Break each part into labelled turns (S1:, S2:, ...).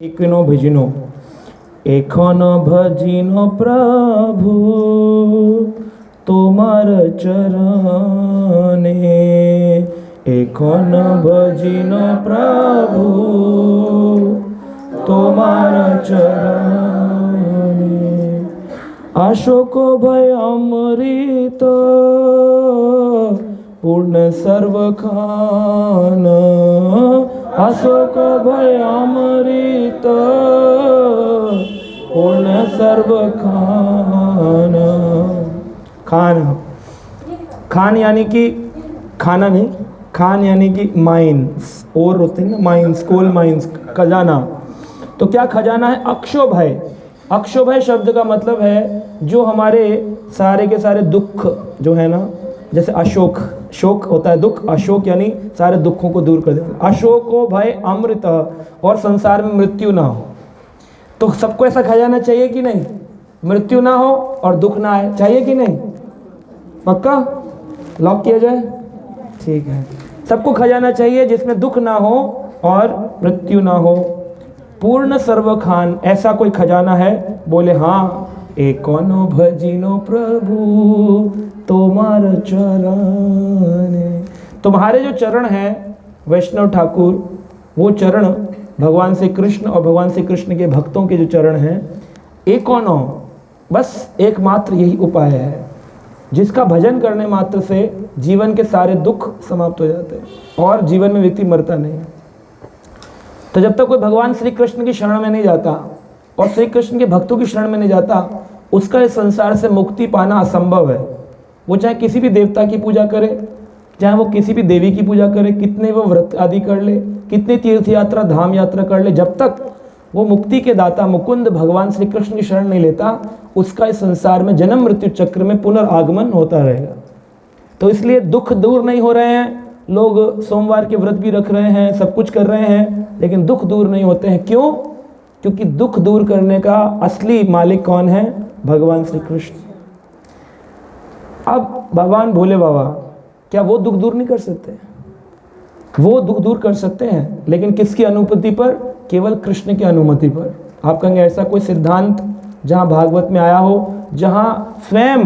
S1: एकनो भजिनो एखन भजिनो प्रभु तोमार चरणे एखन भजिनो प्रभु तोमार चरणे अशोक भय अमृत पूर्ण सर्व खान अशोक भय अमृत पूर्ण सर्व खान। खान खान यानी कि खाना नहीं, खान यानी कि माइंस, और होते हैं ना माइंस, कोल माइंस, खजाना। तो क्या खजाना है? अक्षोभय। अक्षोभय शब्द का मतलब है जो हमारे सारे के सारे दुख जो है ना, जैसे अशोक, शोक होता है दुख, अशोक यानी सारे दुखों को दूर कर देना। अशोको भय अमृत, और संसार में मृत्यु ना हो। तो सबको ऐसा खजाना चाहिए कि नहीं? मृत्यु ना हो और दुख ना आए, चाहिए कि नहीं? पक्का लॉक किया जाए? ठीक है, सबको खजाना चाहिए जिसमें दुख ना हो और मृत्यु ना हो। पूर्ण सर्व खान, ऐसा कोई खजाना है? बोले हाँ। एकोनो भजिनो प्रभु तोमार चरण। तुम्हारे जो चरण हैं वैष्णव ठाकुर, वो चरण भगवान श्री कृष्ण और भगवान श्री कृष्ण के भक्तों के जो चरण हैं, एकोनो, बस एकमात्र यही उपाय है जिसका भजन करने मात्र से जीवन के सारे दुख समाप्त हो जाते हैं और जीवन में व्यक्ति मरता नहीं है। तो जब तक कोई भगवान श्री कृष्ण की शरण में नहीं जाता और श्री कृष्ण के भक्तों की शरण में नहीं जाता, उसका इस संसार से मुक्ति पाना असंभव है। वो चाहे किसी भी देवता की पूजा करे, चाहे वो किसी भी देवी की पूजा करे, कितने वो व्रत आदि कर ले, कितनी तीर्थ यात्रा धाम यात्रा कर ले, जब तक वो मुक्ति के दाता मुकुंद भगवान श्री कृष्ण की शरण नहीं लेता, उसका इस संसार में जन्म मृत्यु चक्र में पुनर्आगमन होता रहेगा। तो इसलिए दुख दूर नहीं हो रहे हैं, लोग सोमवार के व्रत भी रख रहे हैं, सब कुछ कर रहे हैं, लेकिन दुख दूर नहीं होते हैं। क्यों? क्योंकि दुख दूर करने का असली मालिक कौन है? भगवान श्री कृष्ण। अब भगवान भोले बाबा, क्या वो दुख दूर नहीं कर सकते? वो दुख दूर कर सकते हैं, लेकिन किसकी अनुमति पर? केवल कृष्ण की अनुमति पर। आप कहेंगे ऐसा कोई सिद्धांत जहां भागवत में आया हो, जहां स्वयं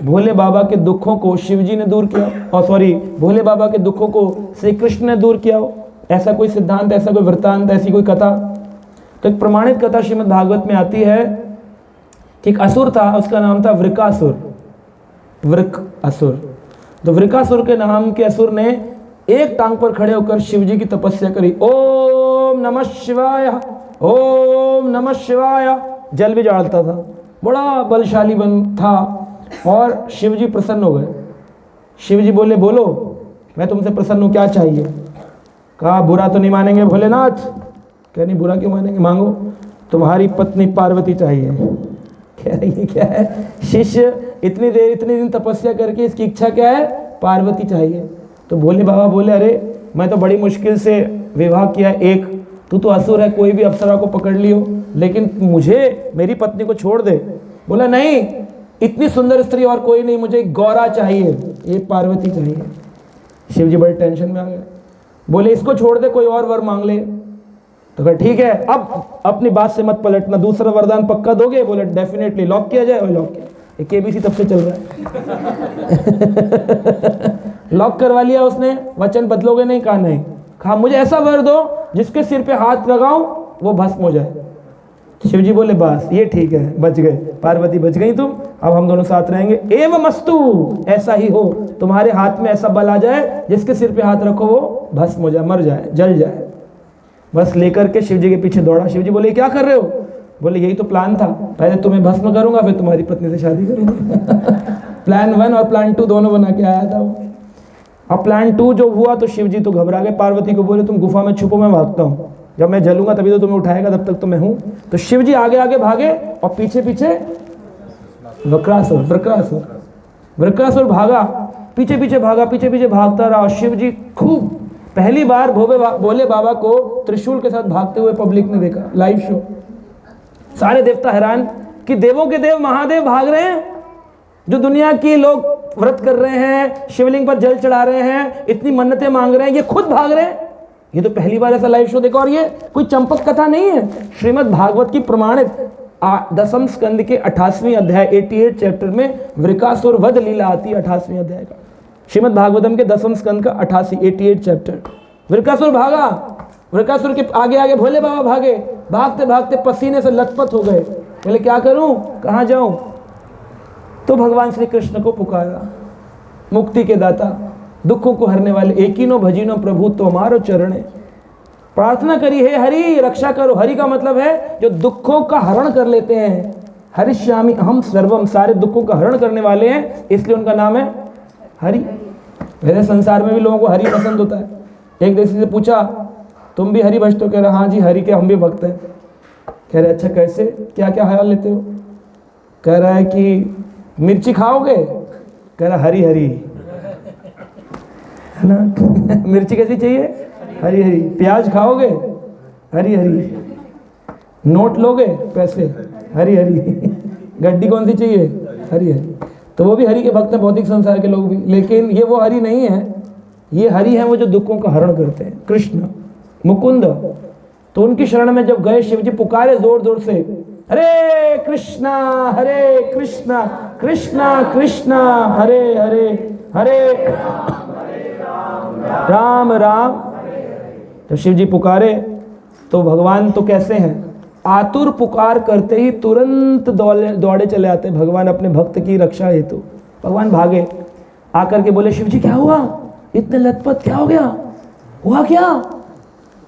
S1: भोले बाबा के दुखों को शिव जी ने दूर किया, और सॉरी भोले बाबा के दुखों को श्री कृष्ण ने दूर किया हो? ऐसा कोई सिद्धांत, ऐसा कोई वृत्तांत, ऐसी कोई कथा? तो एक प्रमाणित कथा श्रीमद् भागवत में आती है कि एक असुर था, उसका नाम था वृकासुर। वृक असुर। तो वृकासुर के नाम के असुर ने एक टांग पर खड़े होकर शिव जी की तपस्या करी। ओम नमः शिवाय, ओम नमः शिवाय, जल भी डालता था, बड़ा बलशाली बन था। और शिव जी प्रसन्न हो गए। शिव जी बोले, बोलो मैं तुमसे प्रसन्न हूँ, क्या चाहिए? कहा बुरा तो नहीं मानेंगे भोलेनाथ? कह नहीं, बुरा क्यों मानेंगे, मांगो। तुम्हारी पत्नी पार्वती चाहिए। कह रही है क्या है? शिष्य इतनी दिन तपस्या करके इसकी इच्छा क्या है? पार्वती चाहिए। तो भोले बाबा बोले, अरे मैं तो बड़ी मुश्किल से विवाह किया, एक तू तो असुर है, कोई भी अप्सरा को पकड़ लियो, लेकिन मुझे मेरी पत्नी को छोड़ दे। बोला नहीं, इतनी सुंदर स्त्री और कोई नहीं, मुझे गौरा चाहिए, ये पार्वती चाहिए। शिव जी बड़े टेंशन में आ गए, बोले इसको छोड़ दे, कोई और वर मांग ले। तो कहा ठीक है, अब अपनी बात से मत पलटना, दूसरा वरदान पक्का दोगे? बोले डेफिनेटली। लॉक किया जाए? लॉक किया। एक केबीसी तब से चल रहा है। लॉक करवा लिया उसने। वचन बदलोगे नहीं? कहा नहीं। कहा मुझे ऐसा वर दो जिसके सिर पे हाथ लगाऊं वो भस्म हो जाए। शिव जी बोले बस ये ठीक है, बच गए, पार्वती बच गई तुम, अब हम दोनों साथ रहेंगे। एवं मस्तु, ऐसा ही हो, तुम्हारे हाथ में ऐसा बल आ जाए जिसके सिर पे हाथ रखो वो भस्म हो जाए, मर जाए, जल जाए। बस लेकर के शिव जी के पीछे दौड़ा। शिव जी बोले क्या कर रहे हो? बोले यही तो प्लान था, पहले तुम्हें भस्म करूंगा फिर तुम्हारी पत्नी से शादी करूंगा। प्लान 1 और प्लान 2 दोनों बना के आया था वो। अब प्लान 2 जो हुआ तो शिव जी तो घबरा गए। पार्वती को बोले तुम गुफा में छुपो, मैं भागता हूँ, जब मैं जलूंगा तभी तो तुम्हें उठाएगा, तब तक तो मैं हूँ। तो शिव जी आगे आगे भागे और पीछे पीछे वृकासुर भागा, पीछे पीछे भागा, पीछे पीछे भागता रहा। शिव जी खूब, पहली बार भोले बाबा को त्रिशूल के साथ भागते हुए पब्लिक ने देखा, लाइव शो। सारे देवता हैरान कि देवों के देव महादेव भाग रहे हैं, जो दुनिया की लोग व्रत कर रहे हैं, शिवलिंग पर जल चढ़ा रहे हैं, इतनी मन्नतें मांग रहे हैं, ये खुद भाग रहे हैं। ये तो पहली बार ऐसा लाइव शो देखा। और ये कोई चंपक कथा नहीं है, श्रीमद् भागवत की प्रमाणित 10वें स्कंद के 88वें अध्याय 88 चैप्टर में वृकासुर वध लीला आती है। 88वें अध्याय का श्रीमद् भागवतम के 10वें स्कंद का 88 चैप्टर। वृकासुर भागा, वृकासुर के आगे आगे भोले बाबा भागे, भागते भागते पसीने से लथपथ हो गए। बोले क्या करूं, कहां जाऊं? तो भगवान श्री कृष्ण को पुकारा, मुक्ति के दाता, दुखों को हरने वाले, एकीनो भजीनो प्रभु तुम्हारो चरणे। प्रार्थना करी, हे हरि रक्षा करो। हरि का मतलब है जो दुखों का हरण कर लेते हैं। हरिष्यामि अहम सर्वम, सारे दुखों का हरण करने वाले हैं, इसलिए उनका नाम है हरि। वैसे संसार में भी लोगों को हरि पसंद होता है। एक देशी से पूछा, तुम भी हरि भक्त हो? कह रहे हाँ जी, हरि के हम भी भक्त हैं। कह रहे अच्छा कैसे, क्या क्या ख्याल लेते हो? कह रहा है कि मिर्ची खाओगे? कह रहा हरी हरी, है ना। मिर्ची कैसी चाहिए? हरी हरी। प्याज खाओगे? हरी हरी। नोट लोगे पैसे? हरी हरी। गड्डी कौन सी चाहिए? हरी हरी। तो वो भी हरि के भक्त हैं, भौतिक संसार के लोग भी, लेकिन ये वो हरि नहीं है। ये हरि है वो जो दुखों का हरण करते हैं, कृष्ण मुकुंद। तो उनकी शरण में जब गए, शिव जी पुकारे जोर जोर से, हरे कृष्णा कृष्णा कृष्णा हरे हरे, हरे राम राम। जब शिव जी पुकारे तो भगवान तो कैसे हैं, आतुर पुकार करते ही तुरंत दौड़े चले आते भगवान अपने भक्त की रक्षा हेतु। भगवान भागे, आकर के बोले, शिव जी क्या हुआ, इतने लथपथ क्या हो गया, हुआ क्या?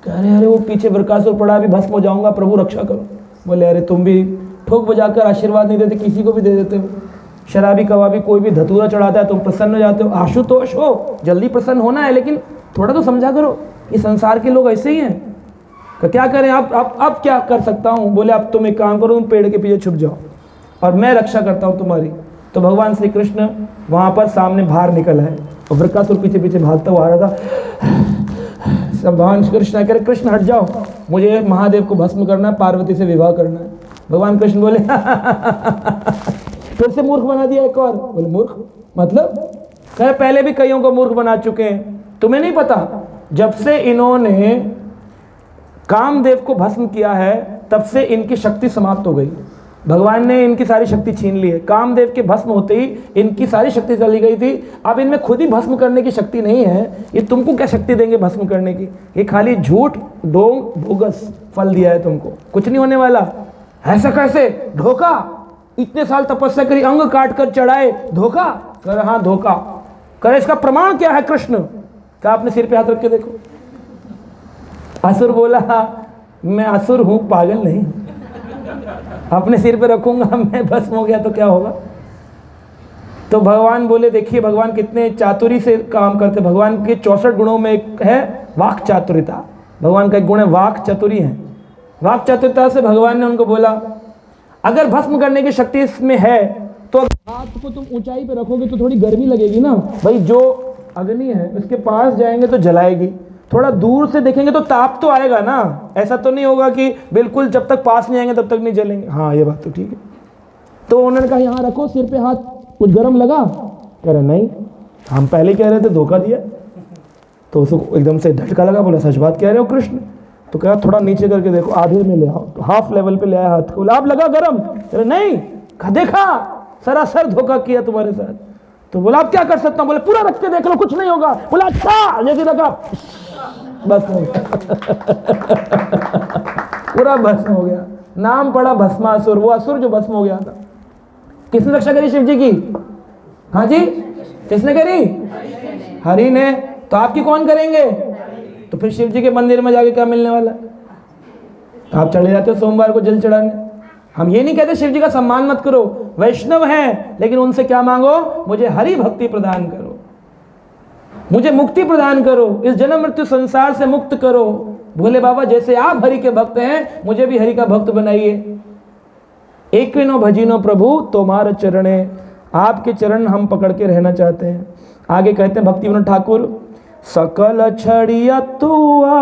S1: कह रहे अरे वो पीछे वृकासुर पड़ा, अभी भस्म हो जाऊंगा, प्रभु रक्षा करो। बोले अरे तुम भी ठोक बजाकर आशीर्वाद नहीं देते, किसी को भी दे देते हो। शराबी कबाबी कोई भी धतूरा चढ़ाता है, तुम प्रसन्न हो जाते हो। आशुतोष हो, जल्दी प्रसन्न होना है, लेकिन थोड़ा तो समझा करो, ये संसार के लोग ऐसे ही हैं। तो क्या करें आप क्या कर सकता हूँ? बोले अब तुम एक काम करो, तुम पेड़ के पीछे छुप जाओ और मैं रक्षा करता हूँ तुम्हारी। तो भगवान श्री कृष्ण वहाँ पर सामने बाहर निकल आए और वृकासुर पीछे पीछे भागता हुआ आ रहा था। सब भगवान श्री कृष्ण कह रहे, कृष्ण हट जाओ, मुझे महादेव को भस्म करना है, पार्वती से विवाह करना है। भगवान कृष्ण बोले फिर से मूर्ख बना दिया एक और। बोले मूर्ख मतलब? कह पहले भी कईयों को मूर्ख बना चुके हैं, तुम्हें नहीं पता? जब से इन्होंने कामदेव को भस्म किया है तब से इनकी शक्ति समाप्त हो गई। भगवान ने इनकी सारी शक्ति छीन ली है। कामदेव के भस्म होते ही इनकी सारी शक्ति चली गई थी। अब इनमें खुद ही भस्म करने की शक्ति नहीं है, ये तुमको क्या शक्ति देंगे भस्म करने की? ये खाली झूठ ढोंग बोगस फल दिया है तुमको, कुछ नहीं होने वाला। ऐसा कैसे? धोखा, इतने साल तपस्या करी, अंग काट कर चढ़ाए, धोखा? कर हाँ धोखा। कर इसका प्रमाण क्या है कृष्ण? क्या आपने सिर पे हाथ रख के देखो। असुर बोला मैं असुर हूं, पागल नहीं, अपने सिर पे रखूंगा मैं, भस्म हो गया तो क्या होगा? तो भगवान बोले देखिए भगवान कितने चातुरी से काम करते। भगवान के 64 गुणों में एक है वाक चातुरिता। भगवान का एक गुण है वाक चतुरी है। वाक चातुरिता से भगवान ने उनको बोला अगर भस्म करने की शक्ति इसमें है तो हाथ को तुम ऊंचाई पे रखोगे तो थोड़ी गर्मी लगेगी ना भाई, जो अग्नि है उसके पास जाएंगे तो जलाएगी, थोड़ा दूर से देखेंगे तो ताप तो आएगा ना। ऐसा तो नहीं होगा कि बिल्कुल जब तक पास नहीं आएंगे तब तक नहीं जलेंगे। हाँ ये बात तो ठीक है। तो उन्होंने कहा यहाँ रखो, सिर पे हाथ, कुछ गर्म लगा? कह रहे नहीं, हम पहले कह रहे थे, धोखा दिया। तो उसको एकदम से झटका लगा, बोला सच बात कह रहे हो कृष्ण? तो कहा थोड़ा नीचे करके देखो, आधे में ले आओ। तो हाफ लेवल पे ले आया हाथ को, आप लगा गर्म? कह रहे नहीं, देखा सरासर धोखा किया तुम्हारे साथ। तो बोला आप क्या कर सकता हूँ? बोले पूरा रख के देख लो, कुछ नहीं होगा। बोला अच्छा, जैसे रखा बस हो गया पूरा भस्म हो गया। नाम पड़ा भस्मासुर, वो असुर जो भस्म हो गया था। किसने रक्षा करी? शिव जी की। हाँ जी, किसने करी? हरि ने। तो आपकी कौन करेंगे? तो फिर शिव जी के मंदिर में जाके क्या मिलने वाला? आप चले जाते हो सोमवार को जल चढ़ाने। हम ये नहीं कहते शिव जी का सम्मान मत करो, वैष्णव हैं, लेकिन उनसे क्या मांगो? मुझे हरि भक्ति प्रदान करो, मुझे मुक्ति प्रदान करो, इस जन्म मृत्यु संसार से मुक्त करो। भोले बाबा जैसे आप हरि के भक्त हैं, मुझे भी हरि का भक्त बनाइए। एकिनो भजिनो प्रभु तुम्हारे चरणे, आपके चरण हम पकड़ के रहना चाहते हैं। आगे कहते हैं भक्ति विनोद ठाकुर, सकल छड़िया तुआ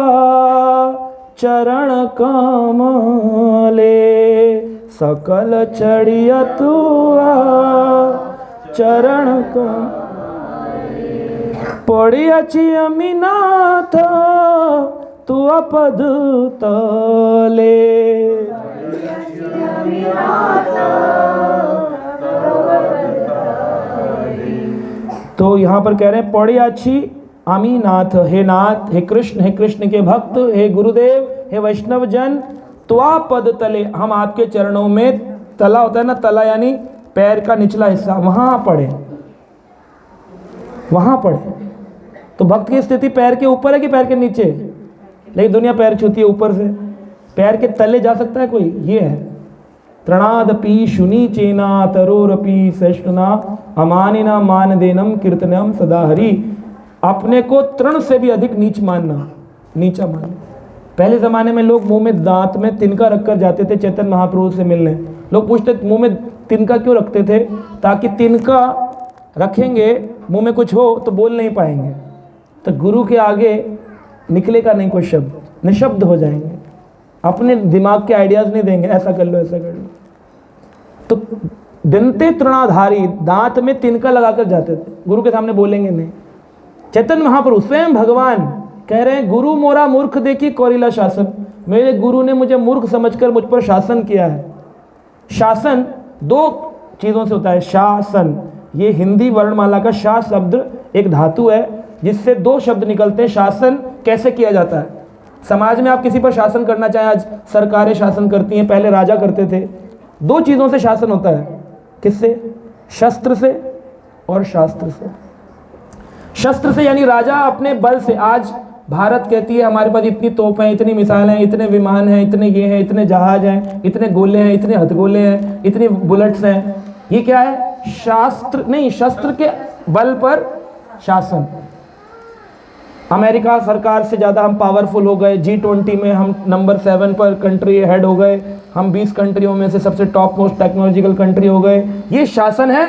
S1: चरण कमले, सकल छड़िया तुआ चरण कमले, पड़ियाछि अमीनाथ त्वपद तले। तो यहाँ पर कह रहे हैं पड़ियाछि आमी नाथ, हे नाथ, हे कृष्ण के भक्त, हे गुरुदेव, हे वैष्णव जन, त्वा पद तले, हम आपके चरणों में, तला होता है ना, तला यानी पैर का निचला हिस्सा, वहां पड़े, वहां पड़े। तो भक्त की स्थिति पैर के ऊपर है कि पैर के नीचे? लेकिन दुनिया पैर छूती है ऊपर से, पैर के तले जा सकता है कोई? ये है तृणादपि शुनि चेना तरोरपि सष्णुना अमानिना मान देनम कीर्तनम सदा हरि। अपने को तृण से भी अधिक नीच मानना, नीचा मानना। पहले ज़माने में लोग मुंह में दांत में तिनका रखकर जाते थे चैतन्य महाप्रभु से मिलने। लोग पूछते मुंह में तिनका क्यों रखते थे? ताकि तिनका रखेंगे मुंह में कुछ हो तो बोल नहीं पाएंगे, तो गुरु के आगे निकलेगा नहीं कोई शब्द, निशब्द हो जाएंगे, अपने दिमाग के आइडियाज़ नहीं देंगे, ऐसा कर लो ऐसा कर लो। तो दंते तृणाधारी, दांत में तिनका लगाकर जाते थे, गुरु के सामने बोलेंगे नहीं। चैतन्य महाप्रभु स्वयं भगवान कह रहे हैं, गुरु मोरा मूर्ख देखी कौरिला शासन, मेरे गुरु ने मुझे मूर्ख समझकर मुझ पर शासन किया है। शासन दो चीज़ों से होता है। शासन, ये हिंदी वर्णमाला का शा शब्द एक धातु है जिससे दो शब्द निकलते हैं। शासन कैसे किया जाता है? समाज में आप किसी पर शासन करना चाहें, आज सरकारें शासन करती हैं, पहले राजा करते थे। दो चीज़ों से शासन होता है। किससे? शस्त्र से और शास्त्र से। शस्त्र से यानी राजा अपने बल से, आज भारत कहती है हमारे पास इतनी तोप हैं, इतनी मिसाइल हैं, इतने विमान हैं, इतने ये हैं, इतने जहाज हैं, इतने गोले हैं, इतने हथगोले हैं, इतनी बुलेट्स हैं। ये क्या है? शास्त्र नहीं, शस्त्र के बल पर शासन। अमेरिका सरकार से ज़्यादा हम पावरफुल हो गए, G20 में हम नंबर 7 पर कंट्री हेड हो गए, हम 20 कंट्रियों में से सबसे टॉप मोस्ट टेक्नोलॉजिकल कंट्री हो गए। ये शासन है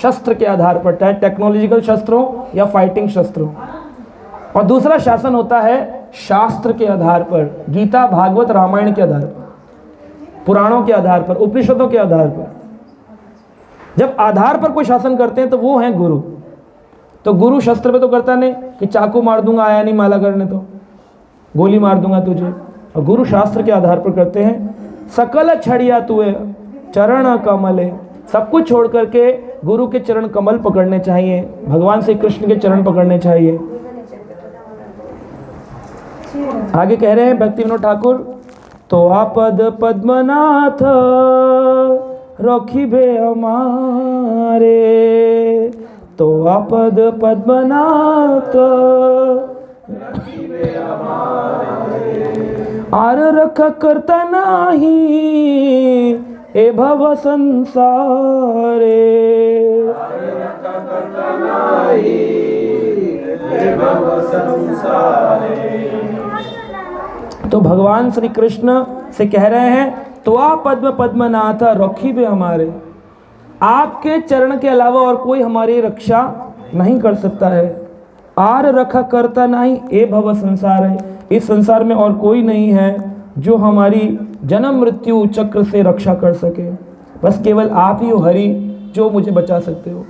S1: शस्त्र के आधार पर, चाहे टेक्नोलॉजिकल शस्त्र हो या फाइटिंग शस्त्र हो। और दूसरा शासन होता है शास्त्र के आधार पर, गीता भागवत रामायण के आधार पर, पुराणों के आधार पर, उपनिषदों के आधार पर। जब आधार पर कोई शासन करते हैं तो वो हैं गुरु। तो गुरु शस्त्र पे तो करता नहीं कि चाकू मार दूंगा आया नहीं माला करने, तो गोली मार दूंगा तुझे। और गुरु शास्त्र के आधार पर करते हैं। सकल छड़िया तुए चरण कमले, सब कुछ छोड़ करके गुरु के चरण कमल पकड़ने चाहिए, भगवान श्री कृष्ण के चरण पकड़ने चाहिए। आगे कह रहे हैं भक्ति विनोद ठाकुर, तो आपद पद्मनाथ रखिबे हमारे, तो आपद पद्मनाथ आर रखा करता नाही ए भव संसारे, तो भगवान श्री कृष्ण से कह रहे हैं, तो आप पद्म पद्मनाथ रखिबे हमारे, आपके चरण के अलावा और कोई हमारी रक्षा नहीं कर सकता है। आर रखा करता नहीं ए भव संसार है, इस संसार में और कोई नहीं है जो हमारी जन्म मृत्यु चक्र से रक्षा कर सके, बस केवल आप ही हो हरि जो मुझे बचा सकते हो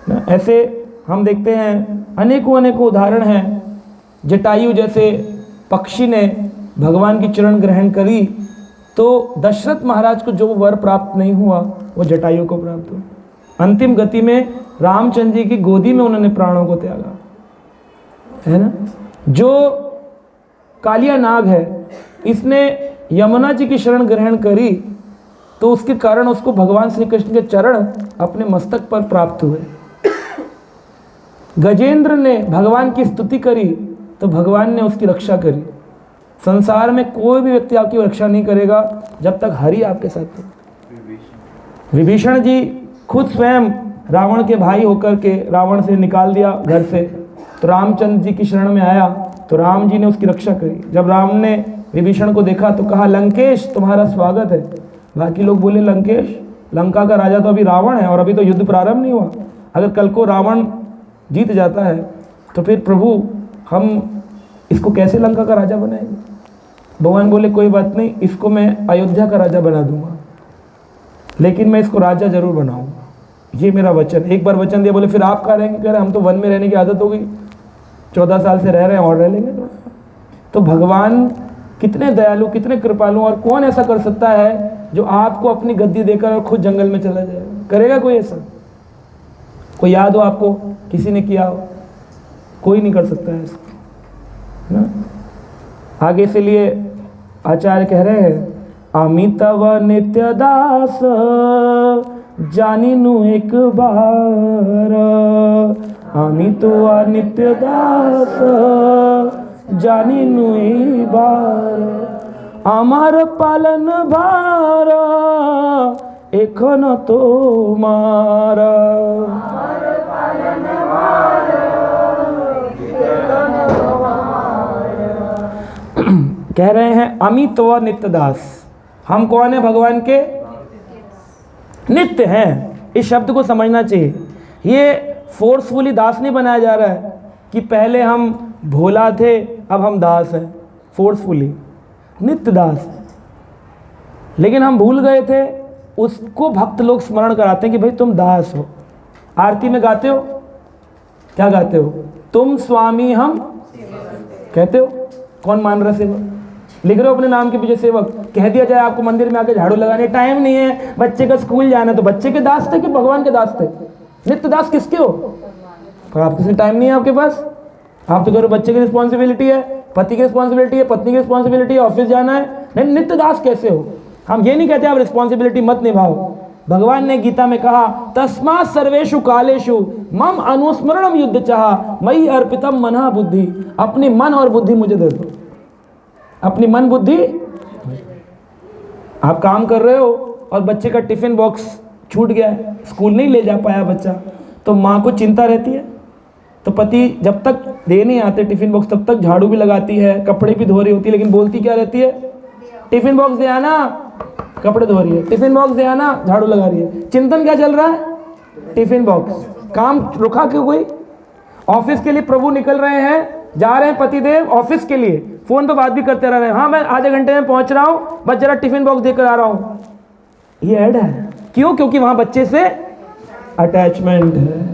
S1: ना। ऐसे हम देखते हैं अनेकों अनेकों उदाहरण हैं। जटायु जैसे पक्षी ने भगवान की चरण ग्रहण करी तो दशरथ महाराज को जो वर प्राप्त नहीं हुआ वो जटायु को प्राप्त हुआ। अंतिम गति में रामचंद्र जी की गोदी में उन्होंने प्राणों को त्यागा, है ना। जो कालिया नाग है, इसने यमुना जी की शरण ग्रहण करी तो उसके कारण उसको भगवान श्री कृष्ण के चरण अपने मस्तक पर प्राप्त हुए। गजेंद्र ने भगवान की स्तुति करी तो भगवान ने उसकी रक्षा करी। संसार में कोई भी व्यक्ति आपकी रक्षा नहीं करेगा जब तक हरि आपके साथ है। विभीषण जी खुद स्वयं रावण के भाई होकर के रावण से निकाल दिया घर से, तो रामचंद्र जी की शरण में आया तो राम जी ने उसकी रक्षा करी। जब राम ने विभीषण को देखा तो कहा, लंकेश तुम्हारा स्वागत है। बाकी लोग बोले, लंकेश, लंका का राजा तो अभी रावण है और अभी तो युद्ध प्रारंभ नहीं हुआ, अगर कल को रावण जीत जाता है तो फिर प्रभु हम इसको कैसे लंका का राजा बनाएंगे। भगवान बोले, कोई बात नहीं, इसको मैं अयोध्या का राजा बना दूंगा, लेकिन मैं इसको राजा जरूर बनाऊंगा, ये मेरा वचन। एक बार वचन दिया, बोले फिर आप कहाँ रहेंगे? कह रहे हम तो वन में रहने की आदत हो गई, 14 साल से रह रहे हैं और रह लेंगे। तो भगवान कितने दयालु, कितने कृपालु, और कौन ऐसा कर सकता है जो आपको अपनी गद्दी देकर और खुद जंगल में चला जाए? करेगा कोई ऐसा? कोई याद हो आपको किसी ने किया हो? कोई नहीं कर सकता है ऐसा ना। आगे से लिए आचार्य कह रहे हैं, अमितव नित्य दास जानिनु एक बार, अमितव नित्य दास जानिनु एक बार, আমার পালন ভার এখন তোমার। कह रहे हैं अमित व नित्य दास। हम कौन है? भगवान के नित्य हैं। इस शब्द को समझना चाहिए। ये फोर्सफुली दास नहीं बनाया जा रहा है कि पहले हम भोला थे अब हम दास हैं, फोर्सफुली नित्य दास। लेकिन हम भूल गए थे, उसको भक्त लोग स्मरण कराते हैं कि भाई तुम दास हो। आरती में गाते हो, क्या गाते हो? तुम स्वामी हम कहते हो। कौन मान रहा सेवक? लिख रहे हो अपने नाम के पीछे सेवक। कह दिया जाए आपको मंदिर में आके झाड़ू लगाने टाइम नहीं है, बच्चे का स्कूल जाना, तो बच्चे के दास थे कि भगवान के दास थे? नित्य दास किसके हो? पर आपके से टाइम नहीं है आपके पास। आप तो कह रहे हो बच्चे की रिस्पॉन्सिबिलिटी है, पति की रिस्पॉन्सिबिलिटी है, पत्नी की रिस्पॉन्सिबिलिटी है, ऑफिस जाना है। नहीं, नित्य दास कैसे हो? हम ये नहीं कहते आप रिस्पॉन्सिबिलिटी मत निभाओ। भगवान ने गीता में कहा, तस्मात् सर्वेषु कालेषु मम अनुस्मरणम युद्ध चाह मयि अर्पितम मनः बुद्धि। अपनी मन और बुद्धि मुझे दे दो। अपनी मन बुद्धि। आप काम कर रहे हो और बच्चे का टिफिन बॉक्स छूट गया है, स्कूल नहीं ले जा पाया बच्चा, तो माँ को चिंता रहती है। तो पति जब तक दे नहीं आते टिफिन बॉक्स तब तक झाड़ू भी लगाती है, कपड़े भी धो रही होती है, लेकिन बोलती क्या रहती है? टिफिन बॉक्स दे आना, कपड़े धो रही है। टिफिन बॉक्स दे आना, झाड़ू लगा रही है। चिंतन क्या चल रहा है? Tiffin box. काम रुका क्यों? कोई ऑफिस के लिए प्रभु निकल रहे हैं, जा रहे हैं पतिदेव ऑफिस के लिए, फोन पे बात भी करते रह रहे हैं, हाँ मैं आधे घंटे में पहुंच रहा हूँ, बस जरा टिफिन बॉक्स देकर आ रहा हूँ। ये ऐड है। क्यों? क्योंकि वहां बच्चे से अटैचमेंट है।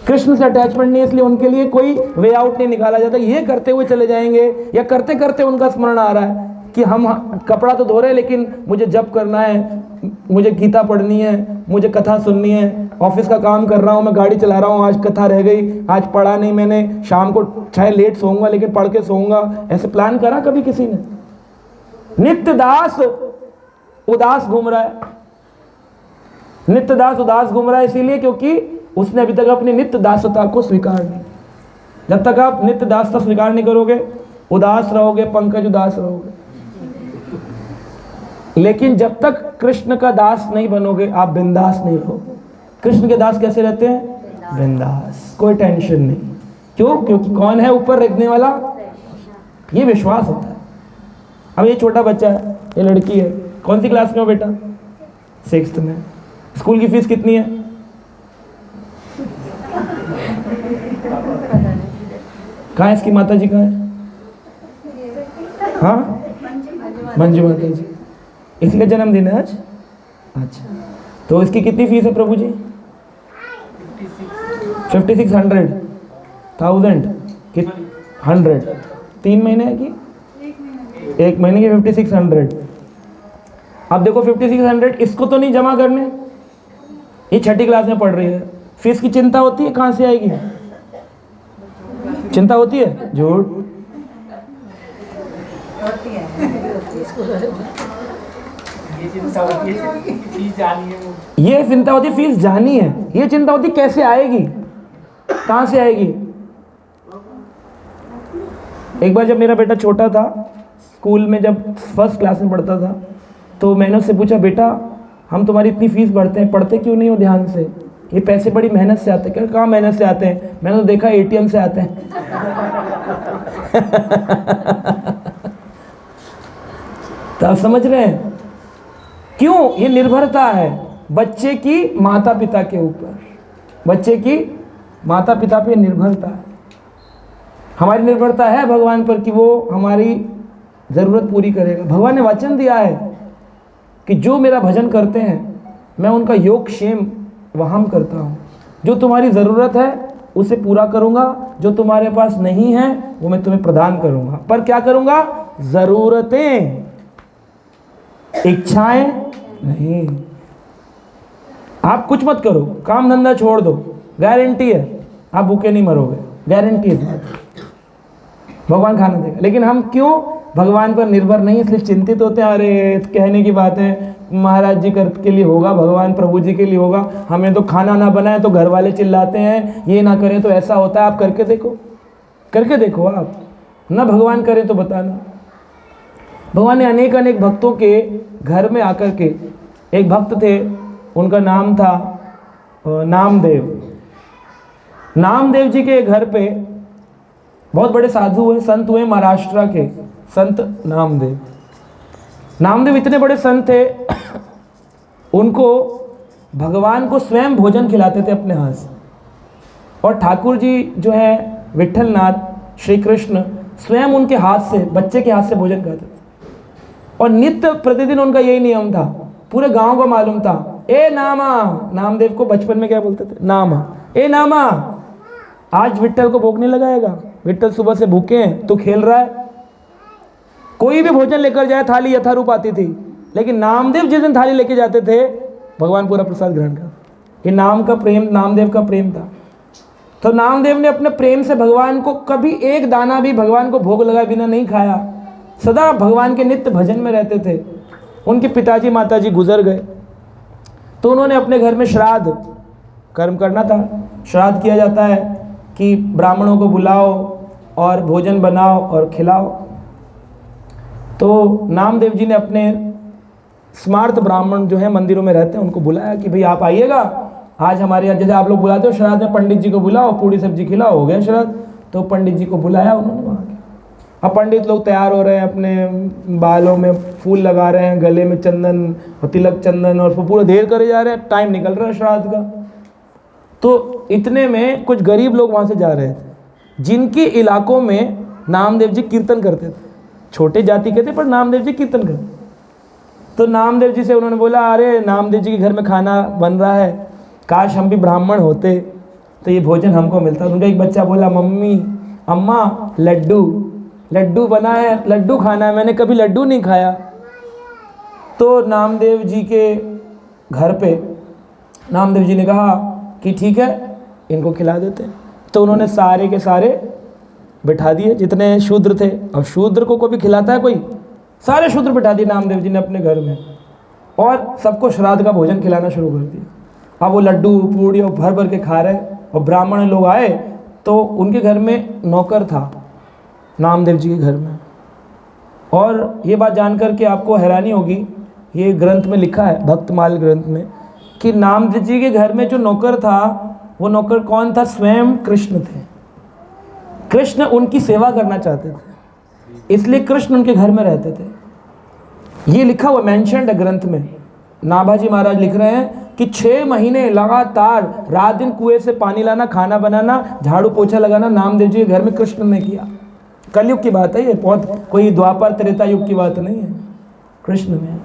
S1: कृष्ण से अटैचमेंट नहीं, इसलिए उनके लिए कोई वे आउट नहीं निकाला जाता। ये करते हुए चले जाएंगे, या करते करते उनका स्मरण आ रहा है कि हम कपड़ा तो धो रहे हैं लेकिन मुझे जप करना है, मुझे गीता पढ़नी है, मुझे कथा सुननी है, ऑफिस का काम कर रहा हूँ, मैं गाड़ी चला रहा हूँ, आज कथा रह गई, आज पढ़ा नहीं मैंने, शाम को चाहे लेट सोऊंगा लेकिन पढ़ के सोऊंगा। ऐसे प्लान करा कभी किसी ने? नित्य दास उदास घूम रहा है। नित्य दास उदास घूम रहा है इसीलिए क्योंकि उसने अभी तक अपनी नित्य दासता को स्वीकार नहीं। जब तक आप नित्य दासता स्वीकार नहीं करोगे, उदास रहोगे, पंकज उदास रहोगे। लेकिन जब तक कृष्ण का दास नहीं बनोगे, आप बिंदास नहीं रहोगे। कृष्ण के दास कैसे रहते हैं? बिंदास, कोई टेंशन नहीं। क्यों? क्योंकि कौन है ऊपर रखने वाला? ये विश्वास होता है। अब ये छोटा बच्चा है, ये लड़की है, कौन सी क्लास में हो बेटा? 6th में। स्कूल की फीस कितनी है? कहाँ है इसकी माता जी? कहाँ है? हाँ, मंजू माता जी। इसी का जन्मदिन है आज। अच्छा, तो इसकी कितनी फीस है प्रभु जी? 5600 100 3 महीने की? 1 महीने की 5600। अब देखो 5600 इसको तो नहीं जमा करने, ये 6ठी क्लास में पढ़ रही है। फीस की चिंता होती है, कहाँ से आएगी? चिंता होती है? झूठ। ये चिंता होती है फीस जानी है, ये चिंता होती कैसे आएगी, कहाँ से आएगी। एक बार जब मेरा बेटा छोटा था, स्कूल में जब 1st क्लास में पढ़ता था, तो मैंने उससे पूछा, बेटा हम तुम्हारी इतनी फीस भरते हैं, पढ़ते क्यों नहीं हो ध्यान से? ये पैसे बड़ी मेहनत से आते हैं। क्या? कहाँ मेहनत से आते हैं? मैंने तो देखा ATM से आते हैं। तो आप समझ रहे हैं क्यों? ये निर्भरता है बच्चे की माता पिता के ऊपर। बच्चे की माता पिता पे निर्भरता है। हमारी निर्भरता है भगवान पर कि वो हमारी ज़रूरत पूरी करेगा। भगवान ने वचन दिया है कि जो मेरा भजन करते हैं मैं उनका योग क्षेम वहन करता हूँ। जो तुम्हारी ज़रूरत है उसे पूरा करूँगा, जो तुम्हारे पास नहीं है वो मैं तुम्हें प्रदान करूँगा। पर क्या करूँगा? ज़रूरतें, इच्छाएं नहीं। आप कुछ मत करो, काम धंधा छोड़ दो, गारंटी है आप भूखे नहीं मरोगे, गारंटी है, भगवान खाना देगा। लेकिन हम क्यों भगवान पर निर्भर नहीं, इसलिए चिंतित होते हैं। अरे कहने की बात है, महाराज जी के लिए होगा, भगवान प्रभु जी के लिए होगा, हमें तो खाना ना बनाए तो घर वाले चिल्लाते हैं, ये ना करें तो ऐसा होता है। आप करके देखो, करके देखो, आप ना भगवान करें तो बताना। भगवान ने अनेक अनेक भक्तों के घर में आकर के, एक भक्त थे उनका नाम था नामदेव। नामदेव जी के घर पे बहुत बड़े साधु हुए, संत हुए, महाराष्ट्र के संत नामदेव। नामदेव इतने बड़े संत थे, उनको भगवान को स्वयं भोजन खिलाते थे अपने हाथ से। और ठाकुर जी जो है विठलनाथ श्री कृष्ण स्वयं उनके हाथ से, बच्चे के हाथ से भोजन खाते थे। और नित्य प्रतिदिन उनका यही नियम था, पूरे गांव को मालूम था। ए नामा, नामदेव को बचपन में क्या बोलते थे? नामा। ए नामा, आज विट्ठल को भोग नहीं लगाएगा, विट्ठल सुबह से भूखे हैं, तू खेल रहा है। कोई भी भोजन लेकर जाए थाली यथारूप आती थी, लेकिन नामदेव जिस दिन थाली लेके जाते थे भगवान पूरा प्रसाद ग्रहण कर। ये नाम का प्रेम, नामदेव का प्रेम था। तो नामदेव ने अपने प्रेम से भगवान को कभी एक दाना भी भगवान को भोग लगाए बिना नहीं खाया, सदा भगवान के नित्य भजन में रहते थे। उनके पिताजी माताजी गुजर गए, तो उन्होंने अपने घर में श्राद्ध कर्म करना था। श्राद्ध किया जाता है कि ब्राह्मणों को बुलाओ और भोजन बनाओ और खिलाओ। तो नामदेव जी ने अपने स्मार्त ब्राह्मण जो है मंदिरों में रहते हैं उनको बुलाया कि भाई आप आइएगा, आज हमारे यहाँ जैसे आप लोग बुलाते हो श्राद्ध में, पंडित जी को बुलाओ, पूड़ी सब्जी खिलाओ, हो गया श्राद्ध। तो पंडित जी को बुलाया उन्होंने वहाँ के। अब पंडित लोग तैयार हो रहे हैं, अपने बालों में फूल लगा रहे हैं, गले में चंदन और तिलक चंदन, और पूरा देर करे जा रहे हैं, टाइम निकल रहा है श्राद्ध का। तो इतने में कुछ गरीब लोग वहाँ से जा रहे थे, जिनके इलाकों में नामदेव जी कीर्तन करते थे। छोटे जाति के थे पर नामदेव जी कीर्तन करते। तो नामदेव जी से उन्होंने बोला, अरे नामदेव जी के घर में खाना बन रहा है, काश हम भी ब्राह्मण होते तो ये भोजन हमको मिलता। उनका एक बच्चा बोला, मम्मी अम्मा लड्डू बना है, लड्डू खाना है, मैंने कभी लड्डू नहीं खाया। तो नामदेव जी के घर पे नामदेव जी ने कहा कि ठीक है, इनको खिला देते हैं। तो उन्होंने सारे के सारे बिठा दिए जितने शूद्र थे। अब शूद्र को भी खिलाता है कोई, सारे शूद्र बिठा दिए नामदेव जी ने अपने घर में, और सबको श्राद्ध का भोजन खिलाना शुरू कर दिया। अब वो लड्डू पूड़ी भर भर के खा रहे। और ब्राह्मण लोग आए तो उनके घर में नौकर था नामदेव जी के घर में। और ये बात जानकर के आपको हैरानी होगी, ये ग्रंथ में लिखा है, भक्तमाल ग्रंथ में, कि नामदेव जी के घर में जो नौकर था वो नौकर कौन था? स्वयं कृष्ण थे। कृष्ण उनकी सेवा करना चाहते थे, इसलिए कृष्ण उनके घर में रहते थे। ये लिखा हुआ मेंशन्ड है ग्रंथ में। नाभाजी महाराज लिख रहे हैं कि 6 महीने लगातार रात दिन कुएं से पानी लाना, खाना बनाना, झाड़ू पोछा लगाना नामदेव जी के घर में कृष्ण ने किया। कलयुग की बात है ये, बहुत कोई द्वापर त्रेता युग की बात नहीं है, कृष्ण में।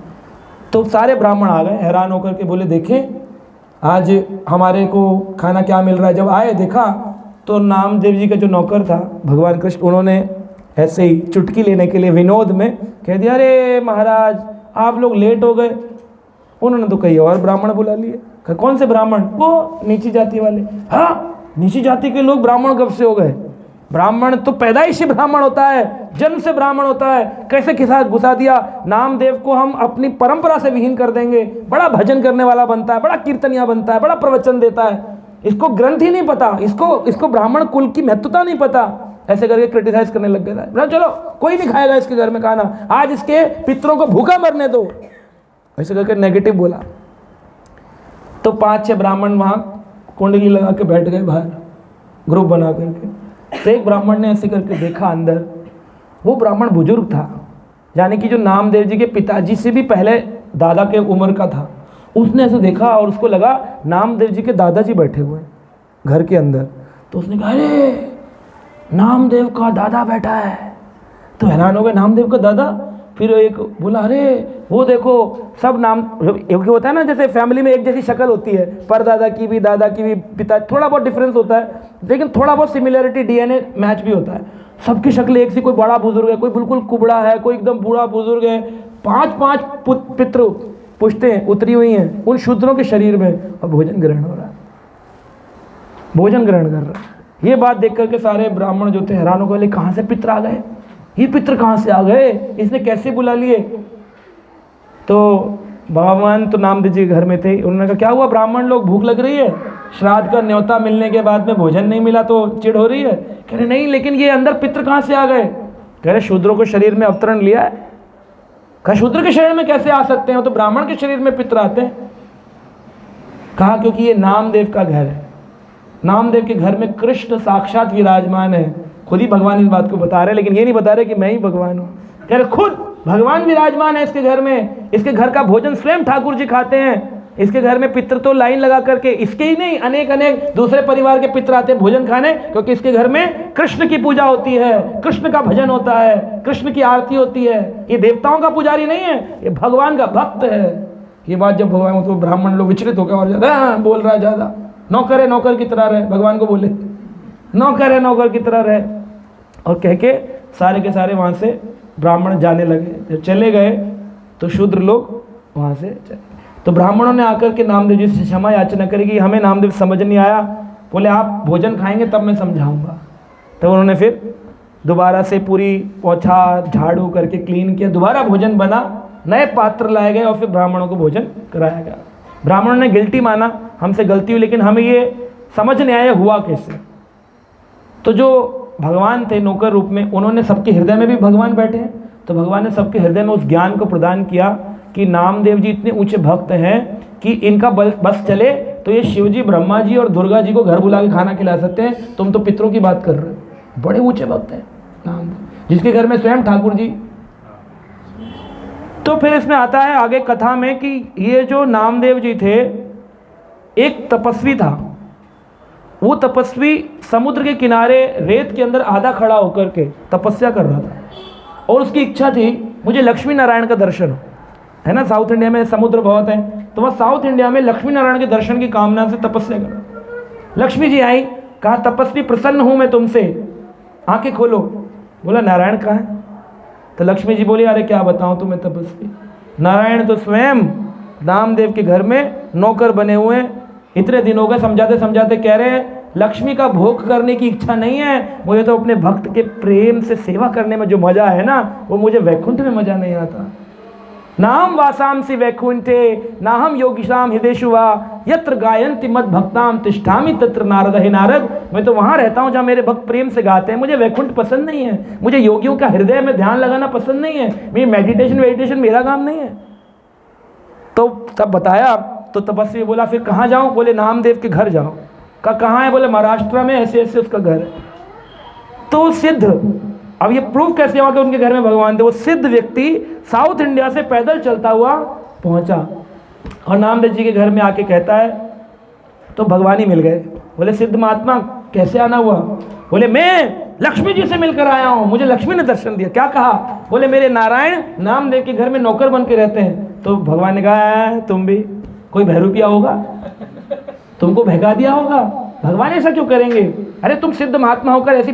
S1: तो सारे ब्राह्मण आ गए हैरान होकर के, बोले देखें आज हमारे को खाना क्या मिल रहा है। जब आए देखा तो नामदेव जी का जो नौकर था भगवान कृष्ण, उन्होंने ऐसे ही चुटकी लेने के लिए विनोद में कह दिया, अरे महाराज आप लोग लेट हो गए। उन्होंने तो कई और ब्राह्मण बुला लिए। कौन से ब्राह्मण? वो नीची जाति वाले। हाँ, नीची जाति के लोग ब्राह्मण कब से हो गए? ब्राह्मण तो पैदाइशी ब्राह्मण होता है, जन्म से ब्राह्मण होता है। कैसे खिसा घुसा दिया, नामदेव को हम अपनी परंपरा से विहीन कर देंगे। बड़ा भजन करने वाला बनता है, बड़ा कीर्तनिया बनता है, बड़ा प्रवचन देता है, इसको ग्रंथ ही नहीं पता, इसको ब्राह्मण कुल की महत्वता नहीं पता। ऐसे करके क्रिटिसाइज करने लग गया था। चलो कोई नहीं खाएगा इसके घर में खाना, आज इसके पितरों को भूखा मरने दो, ऐसे करके नेगेटिव बोला। तो 5-6 ब्राह्मण वहाँ कुंडली लगा के बैठ गए बाहर, ग्रुप बना करके। तो एक ब्राह्मण ने ऐसे करके देखा अंदर, वो ब्राह्मण बुजुर्ग था, यानी कि जो नामदेव जी के पिताजी से भी पहले दादा के उम्र का था। उसने ऐसे देखा और उसको लगा नामदेव जी के दादाजी बैठे हुए हैं घर के अंदर। तो उसने कहा, अरे नामदेव का दादा बैठा है। तो हैरान हो गए, नामदेव का दादा? फिर एक बोला अरे वो देखो सब नाम, एक होता है ना जैसे फैमिली में एक जैसी शक्ल होती है, परदादा की भी, दादा की भी, पिता, थोड़ा बहुत डिफरेंस होता है लेकिन थोड़ा बहुत सिमिलरिटी, डीएनए मैच भी होता है। सबकी शक्ल एक सी, कोई बड़ा बुजुर्ग है, कोई बिल्कुल कुबड़ा है, कोई एकदम बूढ़ा बुजुर्ग है, 5-5 पितृ पुश्तें उतरी हुई हैं उन शूद्रों के शरीर में, और भोजन ग्रहण हो रहा है, भोजन ग्रहण कर रहा है। ये बात देख करके सारे ब्राह्मण जो थे हैरान हो गए, कहाँ से पितर आ गए, ये पितर कहाँ से आ गए, इसने कैसे बुला लिए। तो भगवान तो नामदेव जी घर में थे, उन्होंने कहा क्या हुआ ब्राह्मण लोग, भूख लग रही है, श्राद्ध का न्योता मिलने के बाद में भोजन नहीं मिला तो चिढ़ हो रही है। कह रहे नहीं, लेकिन ये अंदर पितर कहाँ से आ गए। कह रहे शूद्रों को शरीर में अवतरण लिया है। कहा शूद्र के शरीर में कैसे आ सकते हैं, तो ब्राह्मण के शरीर में पितर आते हैं। कहा क्योंकि ये नामदेव का घर है, नामदेव के घर में कृष्ण साक्षात विराजमान है। खुद ही भगवान इस बात को बता रहे, लेकिन ये नहीं बता रहे कि मैं ही भगवान हूँ। कह रहे खुद भगवान विराजमान है इसके घर में, इसके घर का भोजन स्वयं ठाकुर जी खाते हैं। इसके घर में पितर तो लाइन लगा करके, इसके ही नहीं अनेक अनेक दूसरे परिवार के पितर आते हैं भोजन खाने, क्योंकि इसके घर में कृष्ण की पूजा होती है, कृष्ण का भजन होता है, कृष्ण की आरती होती है। ये देवताओं का पुजारी नहीं है, ये भगवान का भक्त है। ये बात जब भगवान, तो ब्राह्मण लोग विचलित होकर और ज्यादा बोल रहा है, ज्यादा नौकर है नौकर की तरह रहे, भगवान को बोले नौकर है नौकर की तरह रहे, और कह के सारे के सारे वहाँ से ब्राह्मण जाने लगे। जब चले गए तो शूद्र लोग वहाँ से चले। तो ब्राह्मणों ने आकर के नामदेव जी से क्षमा याचना करी कि हमें नामदेव समझ नहीं आया। बोले आप भोजन खाएंगे तब मैं समझाऊंगा। तो उन्होंने फिर दोबारा से पूरी पोछा झाड़ू करके क्लीन किया, दोबारा भोजन बना, नए पात्र लाए गए और फिर ब्राह्मणों को भोजन कराया गया। ब्राह्मणों ने गिल्टी माना, हमसे गलती हुई, लेकिन हमें ये समझ नहीं आया हुआ कैसे। तो जो भगवान थे नौकर रूप में, उन्होंने सबके हृदय में भी भगवान बैठे हैं, तो भगवान ने सबके हृदय में उस ज्ञान को प्रदान किया कि नामदेव जी इतने ऊंचे भक्त हैं कि इनका बस चले तो ये शिव जी, ब्रह्मा जी और दुर्गा जी को घर बुला के खाना खिला सकते हैं। तुम तो पितरों की बात कर रहे हो, बड़े ऊंचे भक्त हैं नामदेव, जिसके घर में स्वयं ठाकुर जी। तो फिर इसमें आता है आगे कथा में कि ये जो नामदेव जी थे, एक तपस्वी था, वो तपस्वी समुद्र के किनारे रेत के अंदर आधा खड़ा होकर के तपस्या कर रहा था, और उसकी इच्छा थी मुझे लक्ष्मी नारायण का दर्शन हो। है ना, साउथ इंडिया में समुद्र बहुत है, तो वह साउथ इंडिया में लक्ष्मी नारायण के दर्शन की कामना से तपस्या कर। लक्ष्मी जी आई, कहा तपस्वी प्रसन्न हूँ मैं तुमसे, आंखें खोलो। बोला नारायण कहाँ है। तो लक्ष्मी जी बोली अरे क्या बताऊँ तुम्हें तपस्वी, नारायण तो स्वयं नामदेव के घर में नौकर बने हुए हैं। इतने दिन हो गए समझाते समझाते कह रहे हैं लक्ष्मी का भोग करने की इच्छा नहीं है, मुझे तो अपने भक्त के प्रेम से सेवा करने में जो मजा है ना, वो मुझे वैकुंठ में मजा नहीं आता। नाम वासांसि वैकुंठे नाहम योगिशाम हृदेषु वा यत्र गायन्ति मद भक्ताम तिष्ठामि तत्र नारद। हे नारद, मैं तो वहाँ रहता हूँ जहाँ मेरे भक्त प्रेम से गाते हैं, मुझे वैकुंठ पसंद नहीं है, मुझे योगियों का हृदय में ध्यान लगाना पसंद नहीं है, मेरी मेडिटेशन मेरा काम नहीं है। तो तब बताया, तो तपस्वी बोला फिर कहाँ जाऊँ। बोले नामदेव के घर जाओ। कहाँ है। बोले महाराष्ट्र में ऐसे ऐसे उसका घर है। तो सिद्ध, अब ये प्रूफ कैसे हुआ कि उनके घर में भगवान थे। वो सिद्ध व्यक्ति साउथ इंडिया से पैदल चलता हुआ पहुंचा और नामदेव जी के घर में आके कहता है तो भगवान ही मिल गए। बोले सिद्ध महात्मा कैसे आना हुआ। बोले मैं लक्ष्मी जी से मिलकर आया हूँ, मुझे लक्ष्मी ने दर्शन दिया। क्या कहा। बोले मेरे नारायण नामदेव के घर में नौकर बन के रहते हैं। तो भगवान ने कहा तुम भी कोई बहरूपिया होगा, तुमको बहका दिया होगा, भगवान ऐसा क्यों करेंगे। अरे तुम सिद्ध महात्मा होकर ऐसी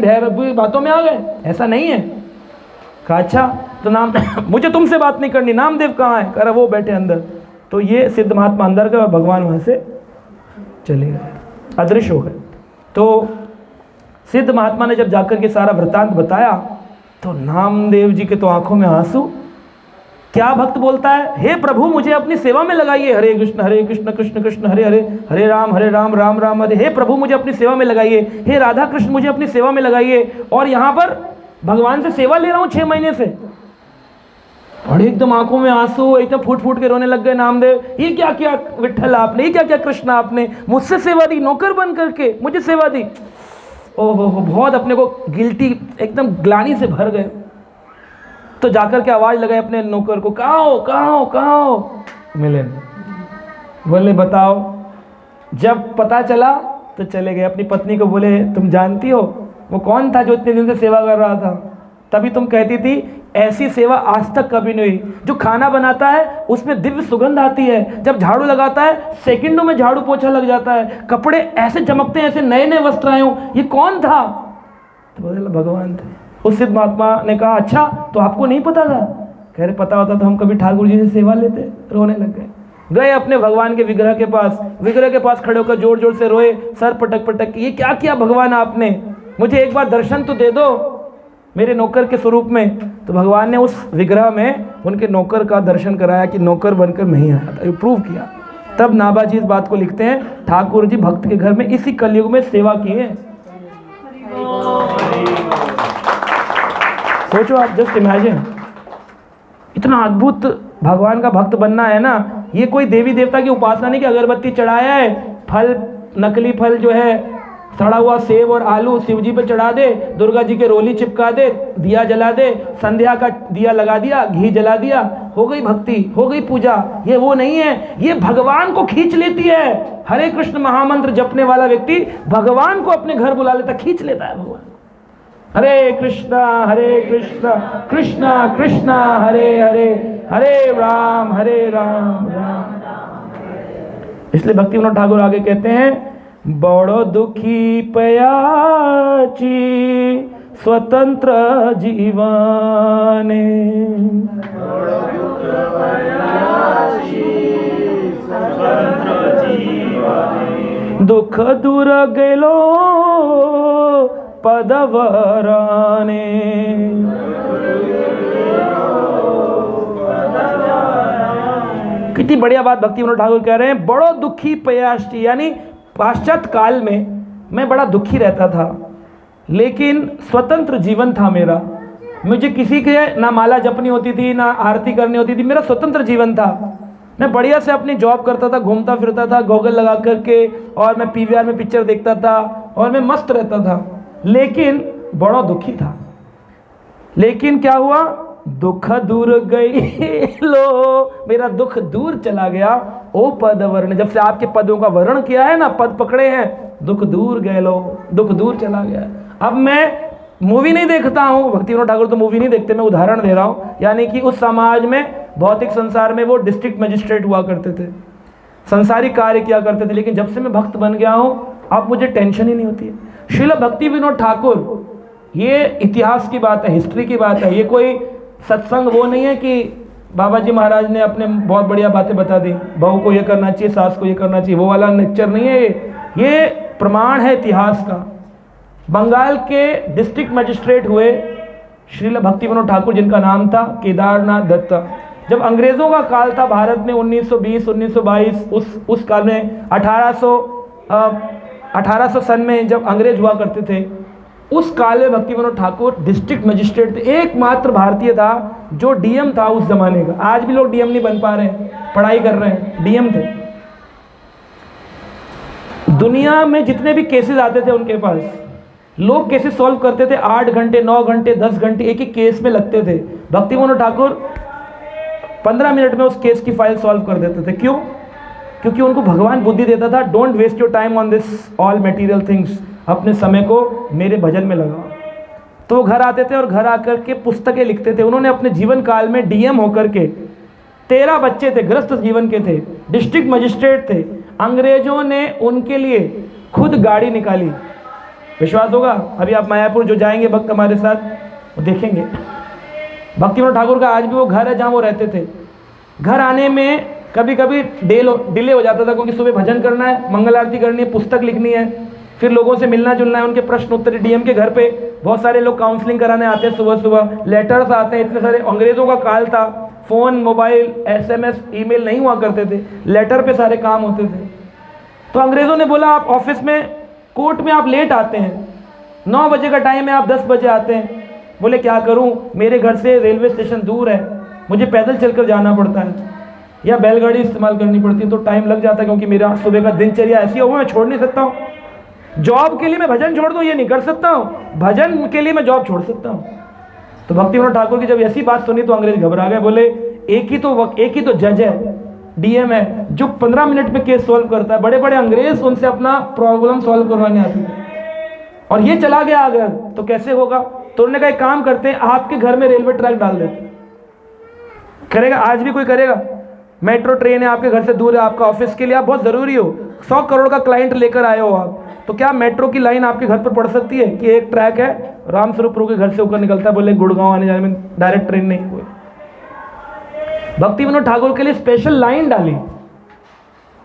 S1: बातों में आ गए, ऐसा नहीं है। कहा अच्छा तो नाम मुझे तुमसे बात नहीं करनी, नामदेव कहाँ है। कह रहा वो बैठे अंदर। तो ये सिद्ध महात्मा अंदर गए और भगवान वहाँ से चले गए, अदृश्य हो गए। तो सिद्ध महात्मा ने जब जाकर के सारा वृतांत बताया तो नामदेव जी के तो आंखों में आंसू। क्या भक्त बोलता है, हे प्रभु मुझे अपनी सेवा में लगाइए, हरे कृष्ण कृष्ण कृष्ण हरे हरे, हरे राम राम राम हरे। हे प्रभु मुझे अपनी सेवा में लगाइए, हे राधा कृष्ण मुझे अपनी सेवा में लगाइए। और यहाँ पर भगवान से सेवा ले रहा हूँ 6 महीने से। और एकदम आंखों में आंसू, एकदम फूट फूट के रोने लग गए नामदेव। ये क्या क्या विठ्ठल आपने, ये क्या क्या कृष्ण आपने मुझसे सेवा दी, नौकर बन करके मुझे सेवा दी। ओहो बहुत अपने को गिल्टी, एकदम ग्लानि से भर गए। तो जाकर के आवाज लगाए अपने नौकर को, कहाँ हो। मिले, बोले बताओ। जब पता चला तो चले गए। अपनी पत्नी को बोले तुम जानती हो वो कौन था जो इतने दिन से सेवा कर रहा था। तभी तुम कहती थी ऐसी सेवा आज तक कभी नहीं हुई। जो खाना बनाता है उसमें दिव्य सुगंध आती है, जब झाड़ू लगाता है सेकंडों में झाड़ू पोछा लग जाता है, कपड़े ऐसे चमकते हैं, ऐसे नए नए वस्त्र आए हो, ये कौन था? तो बोले भगवान थे। उस सिद्ध महात्मा ने कहा अच्छा तो आपको नहीं पता था? कह रहे पता होता तो हम कभी ठाकुर जी से सेवा लेते। रोने लग गए अपने भगवान के विग्रह के पास खड़े होकर जोर जोर से रोए, सर पटक पटक, ये क्या किया भगवान आपने, मुझे एक बार दर्शन तो दे दो मेरे नौकर के स्वरूप में। तो भगवान ने उस विग्रह में उनके नौकर का दर्शन कराया कि नौकर बनकर नहीं आया था, प्रूव किया। तब नाभाजी इस बात को लिखते हैं, ठाकुर जी भक्त के घर में इसी कलयुग में सेवा की है। सोचो आप, जस्ट इमेजिन, इतना अद्भुत भगवान का भक्त बनना है ना। ये कोई देवी देवता की उपासना नहीं कि अगरबत्ती चढ़ाया है, फल, नकली फल जो है सड़ा हुआ सेब और आलू शिव जी पे चढ़ा दे, दुर्गा जी के रोली चिपका दे, दिया जला दे, संध्या का दिया लगा दिया, घी जला दिया, हो गई भक्ति, हो गई पूजा। ये वो नहीं है, ये भगवान को खींच लेती है। हरे कृष्ण महामंत्र जपने वाला व्यक्ति भगवान को अपने घर बुला लेता, खींच लेता है भगवान। हरे कृष्णा कृष्णा कृष्णा हरे हरे, हरे राम राम राम। इसलिए भक्ति विनोद ठाकुर आगे कहते हैं, बड़ो दुखी पयाची स्वतंत्र जीवने, दुख दूर गेलो पदवराने। कितनी बढ़िया बात भक्ति विनोद ठाकुर कह रहे हैं, बड़ो दुखी पयाशी, यानी पाश्चात्य काल में मैं बड़ा दुखी रहता था, लेकिन स्वतंत्र जीवन था मेरा। मुझे किसी के ना माला जपनी होती थी, ना आरती करनी होती थी, मेरा स्वतंत्र जीवन था। मैं बढ़िया से अपनी जॉब करता था, घूमता फिरता था गॉगल लगा करके, और मैं पीवीआर में पिक्चर देखता था और मैं मस्त रहता था, लेकिन बड़ा दुखी था। लेकिन क्या हुआ, दुख दूर गई लो, मेरा दुख दूर चला गया। ओ पद वर्ण, जब से आपके पदों का वर्ण किया है ना, पद पकड़े हैं, दुख दूर गए लो, दुख दूर चला गया। अब मैं मूवी नहीं देखता हूँ, भक्ति विनोद ठाकुर तो मूवी नहीं देखते, मैं उदाहरण दे रहा हूँ। यानी कि उस समाज में, भौतिक संसार में वो डिस्ट्रिक्ट मजिस्ट्रेट हुआ करते थे, संसारिक कार्य किया करते थे, लेकिन जब से मैं भक्त बन गया हूँ अब मुझे टेंशन ही नहीं होती है। श्रील भक्ति विनोद ठाकुर, ये इतिहास की बात है, हिस्ट्री की बात है, ये कोई सत्संग वो नहीं है कि बाबा जी महाराज ने अपने बहुत बढ़िया बातें बता दी, बहू को ये करना चाहिए, सास को ये करना चाहिए, वो वाला लेक्चर नहीं है ये प्रमाण है इतिहास का। बंगाल के डिस्ट्रिक्ट मजिस्ट्रेट हुए श्रील भक्ति विनोद ठाकुर, जिनका नाम था केदारनाथ दत्ता। जब अंग्रेज़ों का काल था भारत में 1920 1922, उस काल में 1800 सन में जब अंग्रेज हुआ करते थे, उस काल में भक्ति विनोद ठाकुर डिस्ट्रिक्ट मजिस्ट्रेट थे, एकमात्र भारतीय था जो डीएम था उस जमाने का। आज भी लोग डीएम नहीं बन पा रहे हैं, पढ़ाई कर रहे हैं, डीएम थे। दुनिया में जितने भी केसेस आते थे उनके पास, लोग केसेस सॉल्व करते थे 8 घंटे 9 घंटे 10 घंटे एक ही केस में लगते थे। भक्ति विनोद ठाकुर 15 मिनट में उस केस की फाइल सॉल्व कर देते थे। क्यों? क्योंकि उनको भगवान बुद्धि देता था, don't waste your time on this all material things, अपने समय को मेरे भजन में लगाओ। तो वो घर आते थे और घर आकर के पुस्तकें लिखते थे। उन्होंने अपने जीवन काल में डीएम होकर के 13 बच्चे थे, गृहस्थ जीवन के थे, डिस्ट्रिक्ट मजिस्ट्रेट थे। अंग्रेजों ने उनके लिए खुद गाड़ी निकाली। विश्वास होगा, अभी आप मायापुर जो जाएंगे भक्त हमारे साथ, वो देखेंगे भक्ति विनोद ठाकुर का आज भी वो घर है जहाँ वो रहते थे। घर आने में कभी कभी डिले हो जाता था, क्योंकि सुबह भजन करना है, मंगल आरती करनी है, पुस्तक लिखनी है, फिर लोगों से मिलना जुलना है, उनके प्रश्न उत्तर। डीएम के घर पे बहुत सारे लोग काउंसलिंग कराने आते हैं, सुबह सुबह लेटर्स आते हैं, इतने सारे। अंग्रेज़ों का काल था, फ़ोन, मोबाइल, SMS, ईमेल नहीं हुआ करते थे, लेटर पे सारे काम होते थे। तो अंग्रेज़ों ने बोला, आप ऑफिस में, कोर्ट में आप लेट आते हैं, 9 बजे का टाइम है, आप 10 बजे आते हैं। बोले क्या करूं, मेरे घर से रेलवे स्टेशन दूर है, मुझे पैदल चलकर जाना पड़ता है या बैलगाड़ी इस्तेमाल करनी पड़ती है, तो टाइम लग जाता है, क्योंकि मेरा सुबह का दिनचर्या ऐसी हो, मैं छोड़ नहीं सकता हूँ। जॉब के लिए मैं भजन छोड़ दूँ ये नहीं कर सकता हूँ, भजन के लिए मैं जॉब छोड़ सकता हूँ। तो भक्ति विनोद ठाकुर की जब ऐसी बात सुनी तो अंग्रेज घबरा गए। बोले एक ही तो जज है, डीएम है, जो 15 मिनट में केस सॉल्व करता है। बड़े बड़े अंग्रेज उनसे अपना प्रॉब्लम सॉल्व करवाने आते हैं, और ये चला गया अगर तो कैसे होगा। तो उन्होंने कहा एक काम करते हैं, आपके घर में रेलवे ट्रैक डाल देते। करेगा? आज भी कोई करेगा? मेट्रो ट्रेन है, आपके घर से दूर है, आपका ऑफिस के लिए आप बहुत ज़रूरी हो, 100 करोड़ का क्लाइंट लेकर आए हो आप, तो क्या मेट्रो की लाइन आपके घर पर पड़ सकती है कि एक ट्रैक है, रामस्वरूप प्रभु के घर से होकर निकलता है, बोले गुड़गांव आने जाने में डायरेक्ट ट्रेन नहीं हुई। भक्ति विनोद ठाकुर के लिए स्पेशल लाइन डाली,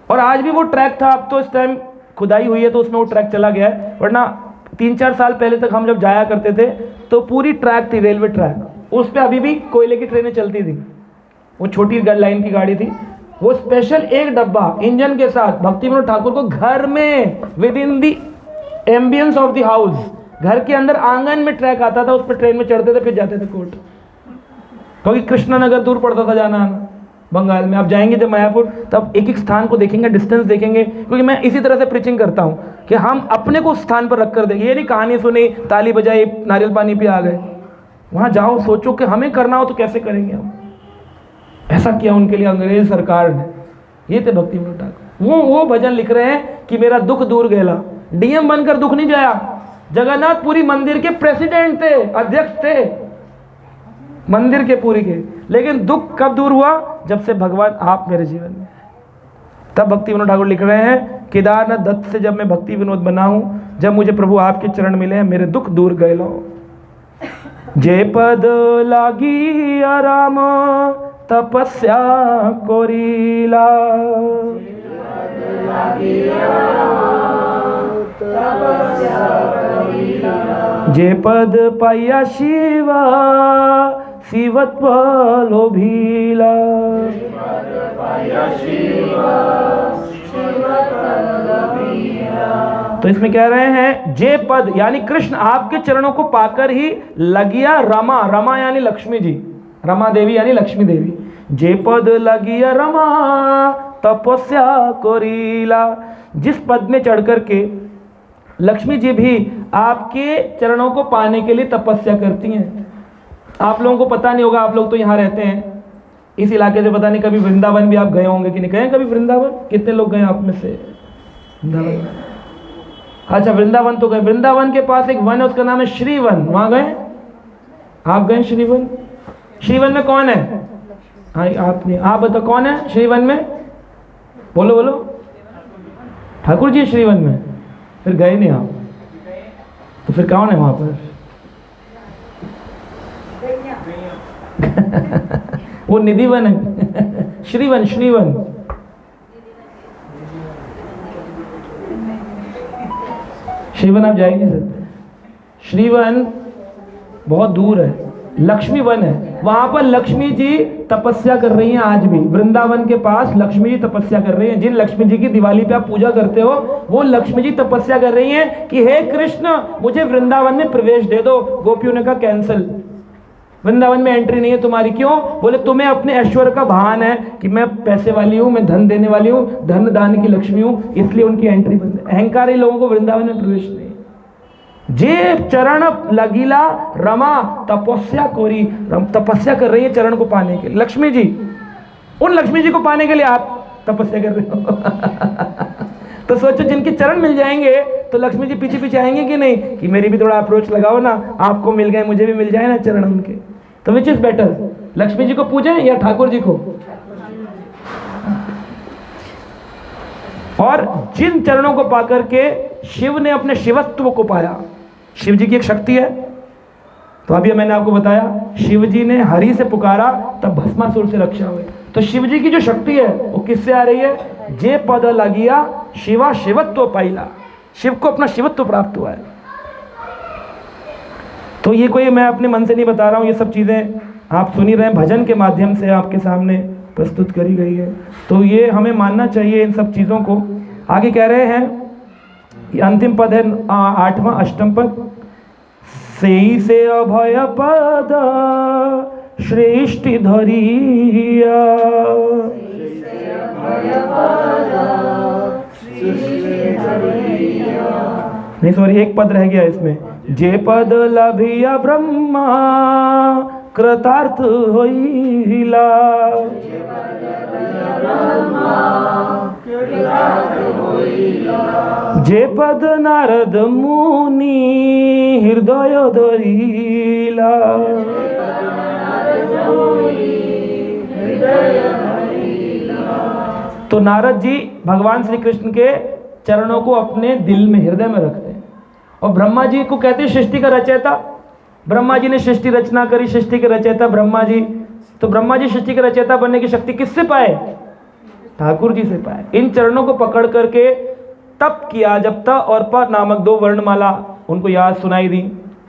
S1: और आज भी वो ट्रैक था। अब तो इस टाइम खुदाई हुई है तो उसमें वो ट्रैक चला गया है, वरना 3-4 साल पहले तक हम जब जाया करते थे तो पूरी ट्रैक थी, रेलवे ट्रैक, उस पर अभी भी कोयले की ट्रेनें चलती थी। वो छोटी लाइन की गाड़ी थी, वो स्पेशल एक डब्बा इंजन के साथ भक्ति विनोद ठाकुर को घर में, with in the ambience of the house, घर के अंदर आंगन में ट्रैक आता था, उस पर ट्रेन में चढ़ते थे, फिर जाते थे कोर्ट, क्योंकि कृष्णानगर दूर पड़ता था जाना आना बंगाल में। आप जाएंगे जब मायापुर, तब एक एक स्थान को देखेंगे, डिस्टेंस देखेंगे, क्योंकि मैं इसी तरह से प्रीचिंग करता हूँ कि हम अपने को स्थान पर रख कर देंगे। ये नहीं कहानी सुनी, ताली बजाई, नारियल पानी पे आ गए। वहाँ जाओ, सोचो कि हमें करना हो तो कैसे करेंगे हम। ऐसा किया उनके लिए अंग्रेज सरकार ने। ये थे भक्ति विनोद ठाकुर। वो भजन लिख रहे हैं कि मेरा दुख दूर गया। डीएम बनकर दुख नहीं जाया, जगन्नाथपुरी मंदिर के प्रेसिडेंट थे, अध्यक्ष थे मंदिर के पूरी के, लेकिन दुख कब दूर हुआ? जब से भगवान आप मेरे जीवन में। तब भक्ति विनोद ठाकुर लिख रहे हैं, केदारनाथ दत्त से जब मैं भक्ति विनोद बना हूं, जब मुझे प्रभु आपके चरण मिले हैं, मेरे दुख दूर गए लो। जे पद लागी आराम तपस्या कोरीला, जे पद पाया शिवा शिवत्व लोभीला। तो इसमें कह रहे हैं जे पद यानी कृष्ण आपके चरणों को पाकर ही लगिया रमा, रमा यानी लक्ष्मी जी, रमा देवी यानी लक्ष्मी देवी। जे पद लगिया रमा तपस्या कोरीला, जिस पद में चढ़ करके लक्ष्मी जी भी आपके चरणों को पाने के लिए तपस्या करती हैं। आप लोगों को पता नहीं होगा, आप लोग तो यहाँ रहते हैं इस इलाके से, पता नहीं कभी वृंदावन भी आप गए होंगे कि नहीं गए कभी वृंदावन? कितने लोग गए आप में से वृंदावन? अच्छा, वृंदावन तो गए। वृंदावन के पास एक वन है, उसका नाम है श्रीवन, वहां गए? आप गए श्रीवन? श्रीवन में कौन है? हाँ आपने, आप बताओ कौन है श्रीवन में? बोलो बोलो। ठाकुर जी श्रीवन में। फिर गए नहीं आप? तो फिर कौन है वहां पर? वो निधिवन है। श्रीवन, श्रीवन। श्रीवन आप जा ही नहीं सकते। श्रीवन बहुत दूर है, लक्ष्मी वन है, वहां पर लक्ष्मी जी तपस्या कर रही हैं आज भी। वृंदावन के पास लक्ष्मी जी तपस्या कर रही हैं। जिन लक्ष्मी जी की दिवाली पे आप पूजा करते हो, वो लक्ष्मी जी तपस्या कर रही हैं कि हे कृष्ण मुझे वृंदावन में प्रवेश दे दो। गोपियों ने कहा कैंसिल, वृंदावन में एंट्री नहीं है तुम्हारी। क्यों? बोले तुम्हें अपने ऐश्वर्य का भान है कि मैं पैसे वाली हूँ, मैं धन देने वाली हूँ, धन दान की लक्ष्मी हूँ, इसलिए उनकी एंट्री बंद है। अहंकारी लोगों को वृंदावन में प्रवेश नहीं। जे चरण लगीला रमा तपस्या कोरी, तपस्या कर रही है चरण को पाने के लिए लक्ष्मी जी। उन लक्ष्मी जी को पाने के लिए आप तपस्या कर रहे हो। तो सोचो जिनके चरण मिल जाएंगे तो लक्ष्मी जी पीछे पीछे आएंगे कि नहीं, कि मेरी भी थोड़ा अप्रोच लगाओ ना, आपको मिल गए मुझे भी मिल जाए ना चरण उनके। तो which is better, Lakshmi ji को पूजें या ठाकुर जी को? और जिन चरणों को पाकर के शिव ने अपने शिवत्व को पाया, शिव जी की एक शक्ति है। तो अभी मैंने आपको बताया शिव जी ने हरि से पुकारा तब भस्मासुर से रक्षा हुई। तो शिव जी की जो शक्ति है वो किससे आ रही है? जे पद लगिया शिवा शिवत्व पाइला, शिव को अपना शिवत्व प्राप्त हुआ है। तो ये कोई मैं अपने मन से नहीं बता रहा हूँ, ये सब चीज़ें आप सुनी रहे हैं, भजन के माध्यम से आपके सामने प्रस्तुत करी गई है। तो ये हमें मानना चाहिए इन सब चीज़ों को। आगे कह रहे हैं कि अंतिम पद है 8वां अष्टम पद, सेई से अभय पद श्रेष्ठ धरिया। नहीं सॉरी, एक पद रह गया इसमें, जे पद लभिया ब्रह्मा कृतार्थ होइला। जे पद नारद मुनि हृदय धरिला। तो नारद जी भगवान श्री कृष्ण के चरणों को अपने दिल में, हृदय में रखते हैं। और ब्रह्मा जी को कहते हैं सृष्टि का रचयिता। ब्रह्मा जी ने सृष्टि रचना करी, सृष्टि के रचयिता ब्रह्मा जी। तो ब्रह्मा जी सृष्टि के रचयिता बनने की शक्ति किससे पाए? ठाकुर जी से पाए। इन चरणों को पकड़ करके तप किया, जब त और प नामक 2 वर्णमाला उनको याद सुनाई दी।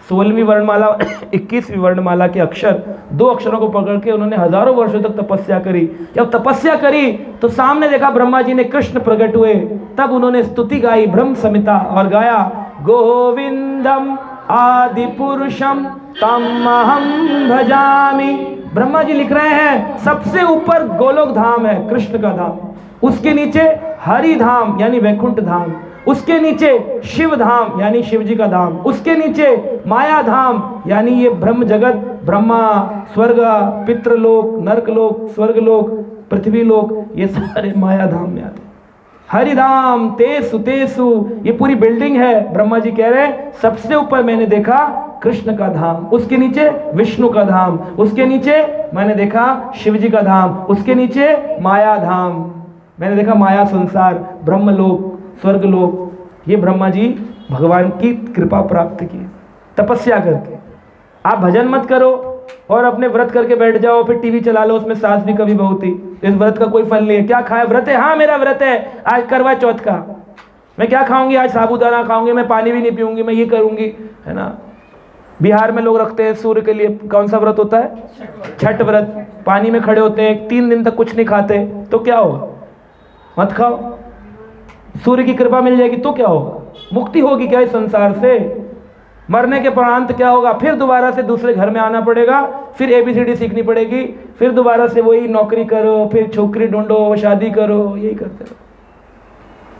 S1: 16वीं वर्णमाला 21वीं वर्णमाला के अक्षर, 2 अक्षरों को पकड़ के उन्होंने हजारों वर्षों तक तपस्या करी। जब तपस्या करी तो सामने देखा ब्रह्मा जी ने कृष्ण प्रकट हुए। तब उन्होंने स्तुति गाई ब्रह्म संहिता और गाया गोविंदम आदि पुरुषम तमहम भजामि। ब्रह्मा जी लिख रहे हैं सबसे ऊपर गोलोक धाम है, कृष्ण का धाम। उसके नीचे हरि धाम यानी वैकुंठ धाम। उसके नीचे शिव धाम यानी शिव जी का धाम। उसके नीचे माया धाम यानी ये ब्रह्म जगत, ब्रह्मा, स्वर्ग, पितृलोक, नरकलोक, स्वर्गलोक, पृथ्वी लोक, ये सारे माया धाम में आते। हरिधाम तेसु तेसु, ये पूरी बिल्डिंग है। ब्रह्मा जी कह रहे हैं सबसे ऊपर मैंने देखा कृष्ण का धाम, उसके नीचे विष्णु का धाम, उसके नीचे मैंने देखा शिव जी का धाम, उसके नीचे माया धाम, मैंने देखा माया संसार, ब्रह्मलोक, स्वर्गलोक। ये ब्रह्मा जी भगवान की कृपा प्राप्त की तपस्या करके। आप भजन मत करो और अपने व्रत करके बैठ जाओ, फिर टीवी चला लो, उसमें सास भी कभी बहू थी। इस व्रत का कोई फल नहीं है। क्या खाया? व्रत है, हाँ मेरा व्रत है, आज करवा चौथ का। मैं क्या खाऊंगी? आज साबूदाना खाऊंगी, मैं पानी भी नहीं पीऊंगी, मैं ये करूंगी, है ना। बिहार में लोग रखते हैं सूर्य के लिए, कौन सा व्रत होता है? छठ व्रत। पानी में खड़े होते हैं, 3 दिन तक कुछ नहीं खाते, तो क्या होगा? मत खाओ, सूर्य की कृपा मिल जाएगी तो क्या होगा? मुक्ति होगी क्या इस संसार से? मरने के उपरांत क्या होगा? फिर दोबारा से दूसरे घर में आना पड़ेगा, फिर ABCD सीखनी पड़ेगी, फिर दोबारा से वही नौकरी करो, फिर छोकरी ढूंढो, शादी करो, यही करते रहो,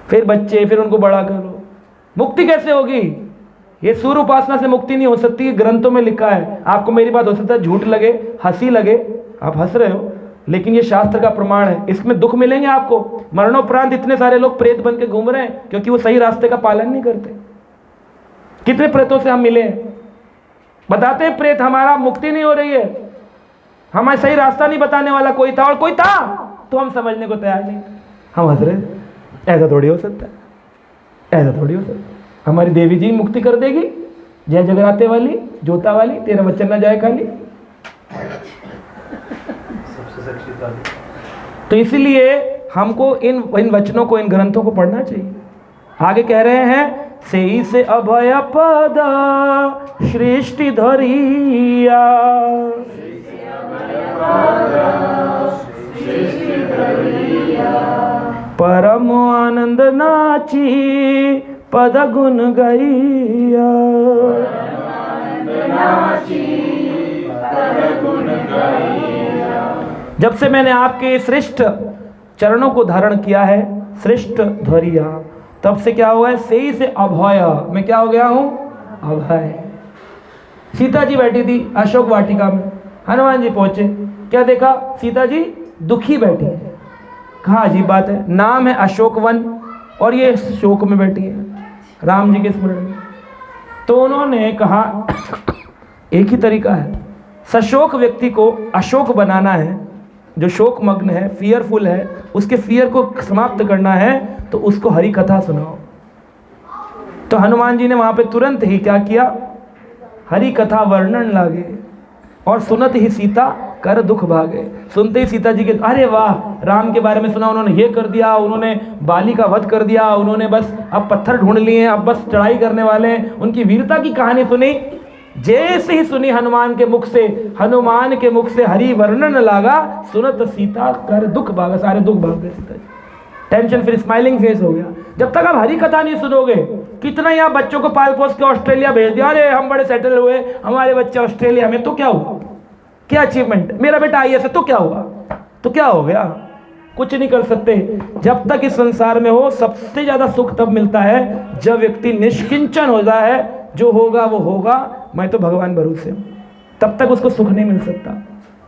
S1: फिर बच्चे, फिर उनको बड़ा करो। मुक्ति कैसे होगी? ये सूर्य उपासना से मुक्ति नहीं हो सकती। ग्रंथों में लिखा है। आपको मेरी बात हो सकता है झूठ लगे, हंसी लगे, आप हंस रहे हो, लेकिन ये शास्त्र का प्रमाण है। इसमें दुख मिलेंगे आपको। मरणोपरांत इतने सारे लोग प्रेत बन के घूम रहे हैं क्योंकि वो सही रास्ते का पालन नहीं करते। कितने प्रेतों से हम मिले हैं, बताते हैं प्रेत हमारा मुक्ति नहीं हो रही है, हमें सही रास्ता नहीं बताने वाला कोई था, और कोई था तो हम समझने को तैयार नहीं, हम हंस रहे। ऐसा थोड़ी हो सकता है, ऐसा थोड़ी हो सकता है। हमारी देवी जी मुक्ति कर देगी, जय जगराते वाली, जोता वाली, तेरा वचन न जाए खाली। तो इसीलिए हमको इन वचनों को, इन ग्रंथों को पढ़ना चाहिए। आगे कह रहे हैं सेई से अभय पद सृष्टि धरिया, परम आनंद नाची पद गुण गैया। जब से मैंने आपके श्रेष्ठ चरणों को धारण किया है, श्रेष्ठ धरिया, तब से क्या हुआ है? सेई से अभय, मैं क्या हो गया हूं? अभय। सीता जी बैठी थी अशोक वाटिका में, हनुमान जी पहुंचे, क्या देखा? सीता जी दुखी बैठी है। कहा अजीब बात है, नाम है अशोक वन और ये शोक में बैठी है राम जी के स्मरण में। तो उन्होंने कहा एक ही तरीका है, सशोक व्यक्ति को अशोक बनाना है, जो शोक मग्न है, फियरफुल है, उसके फियर को समाप्त करना है, तो उसको हरि कथा सुनाओ। तो हनुमान जी ने वहां पे तुरंत ही क्या किया? हरि कथा वर्णन लागे और सुनत ही सीता कर दुख भागे। सुनते ही सीता जी के, अरे वाह, राम के बारे में सुना, उन्होंने ये कर दिया, उन्होंने बाली का वध कर दिया, उन्होंने बस अब पत्थर ढूंढ लिए, अब बस चढ़ाई करने वाले हैं, उनकी वीरता की कहानी सुनी। जैसे ही सुनी हनुमान के मुख से हरि वर्णन लागा, सुनत सीता कर दुख भागा, सारे दुख भाग गए सीता जी। टेंशन फिर स्माइलिंग फेस हो गया। जब तक आप हरि कथा नहीं सुनोगे, कितना ही आप बच्चों को पाल पोस के ऑस्ट्रेलिया भेज दिया, अरे हम बड़े सेटल हुए, हमारे बच्चे ऑस्ट्रेलिया में, तो क्या हुआ? क्या अचीवमेंट? मेरा बेटा IAS है, तो क्या हुआ? तो क्या हो गया? कुछ नहीं कर सकते। जब तक इस संसार में हो, सबसे ज्यादा सुख तब मिलता है जब व्यक्ति निष्किंचन हो जाए है, जो होगा वो होगा, मैं तो भगवान भरोसे हूं। तब तक उसको सुख नहीं मिल सकता,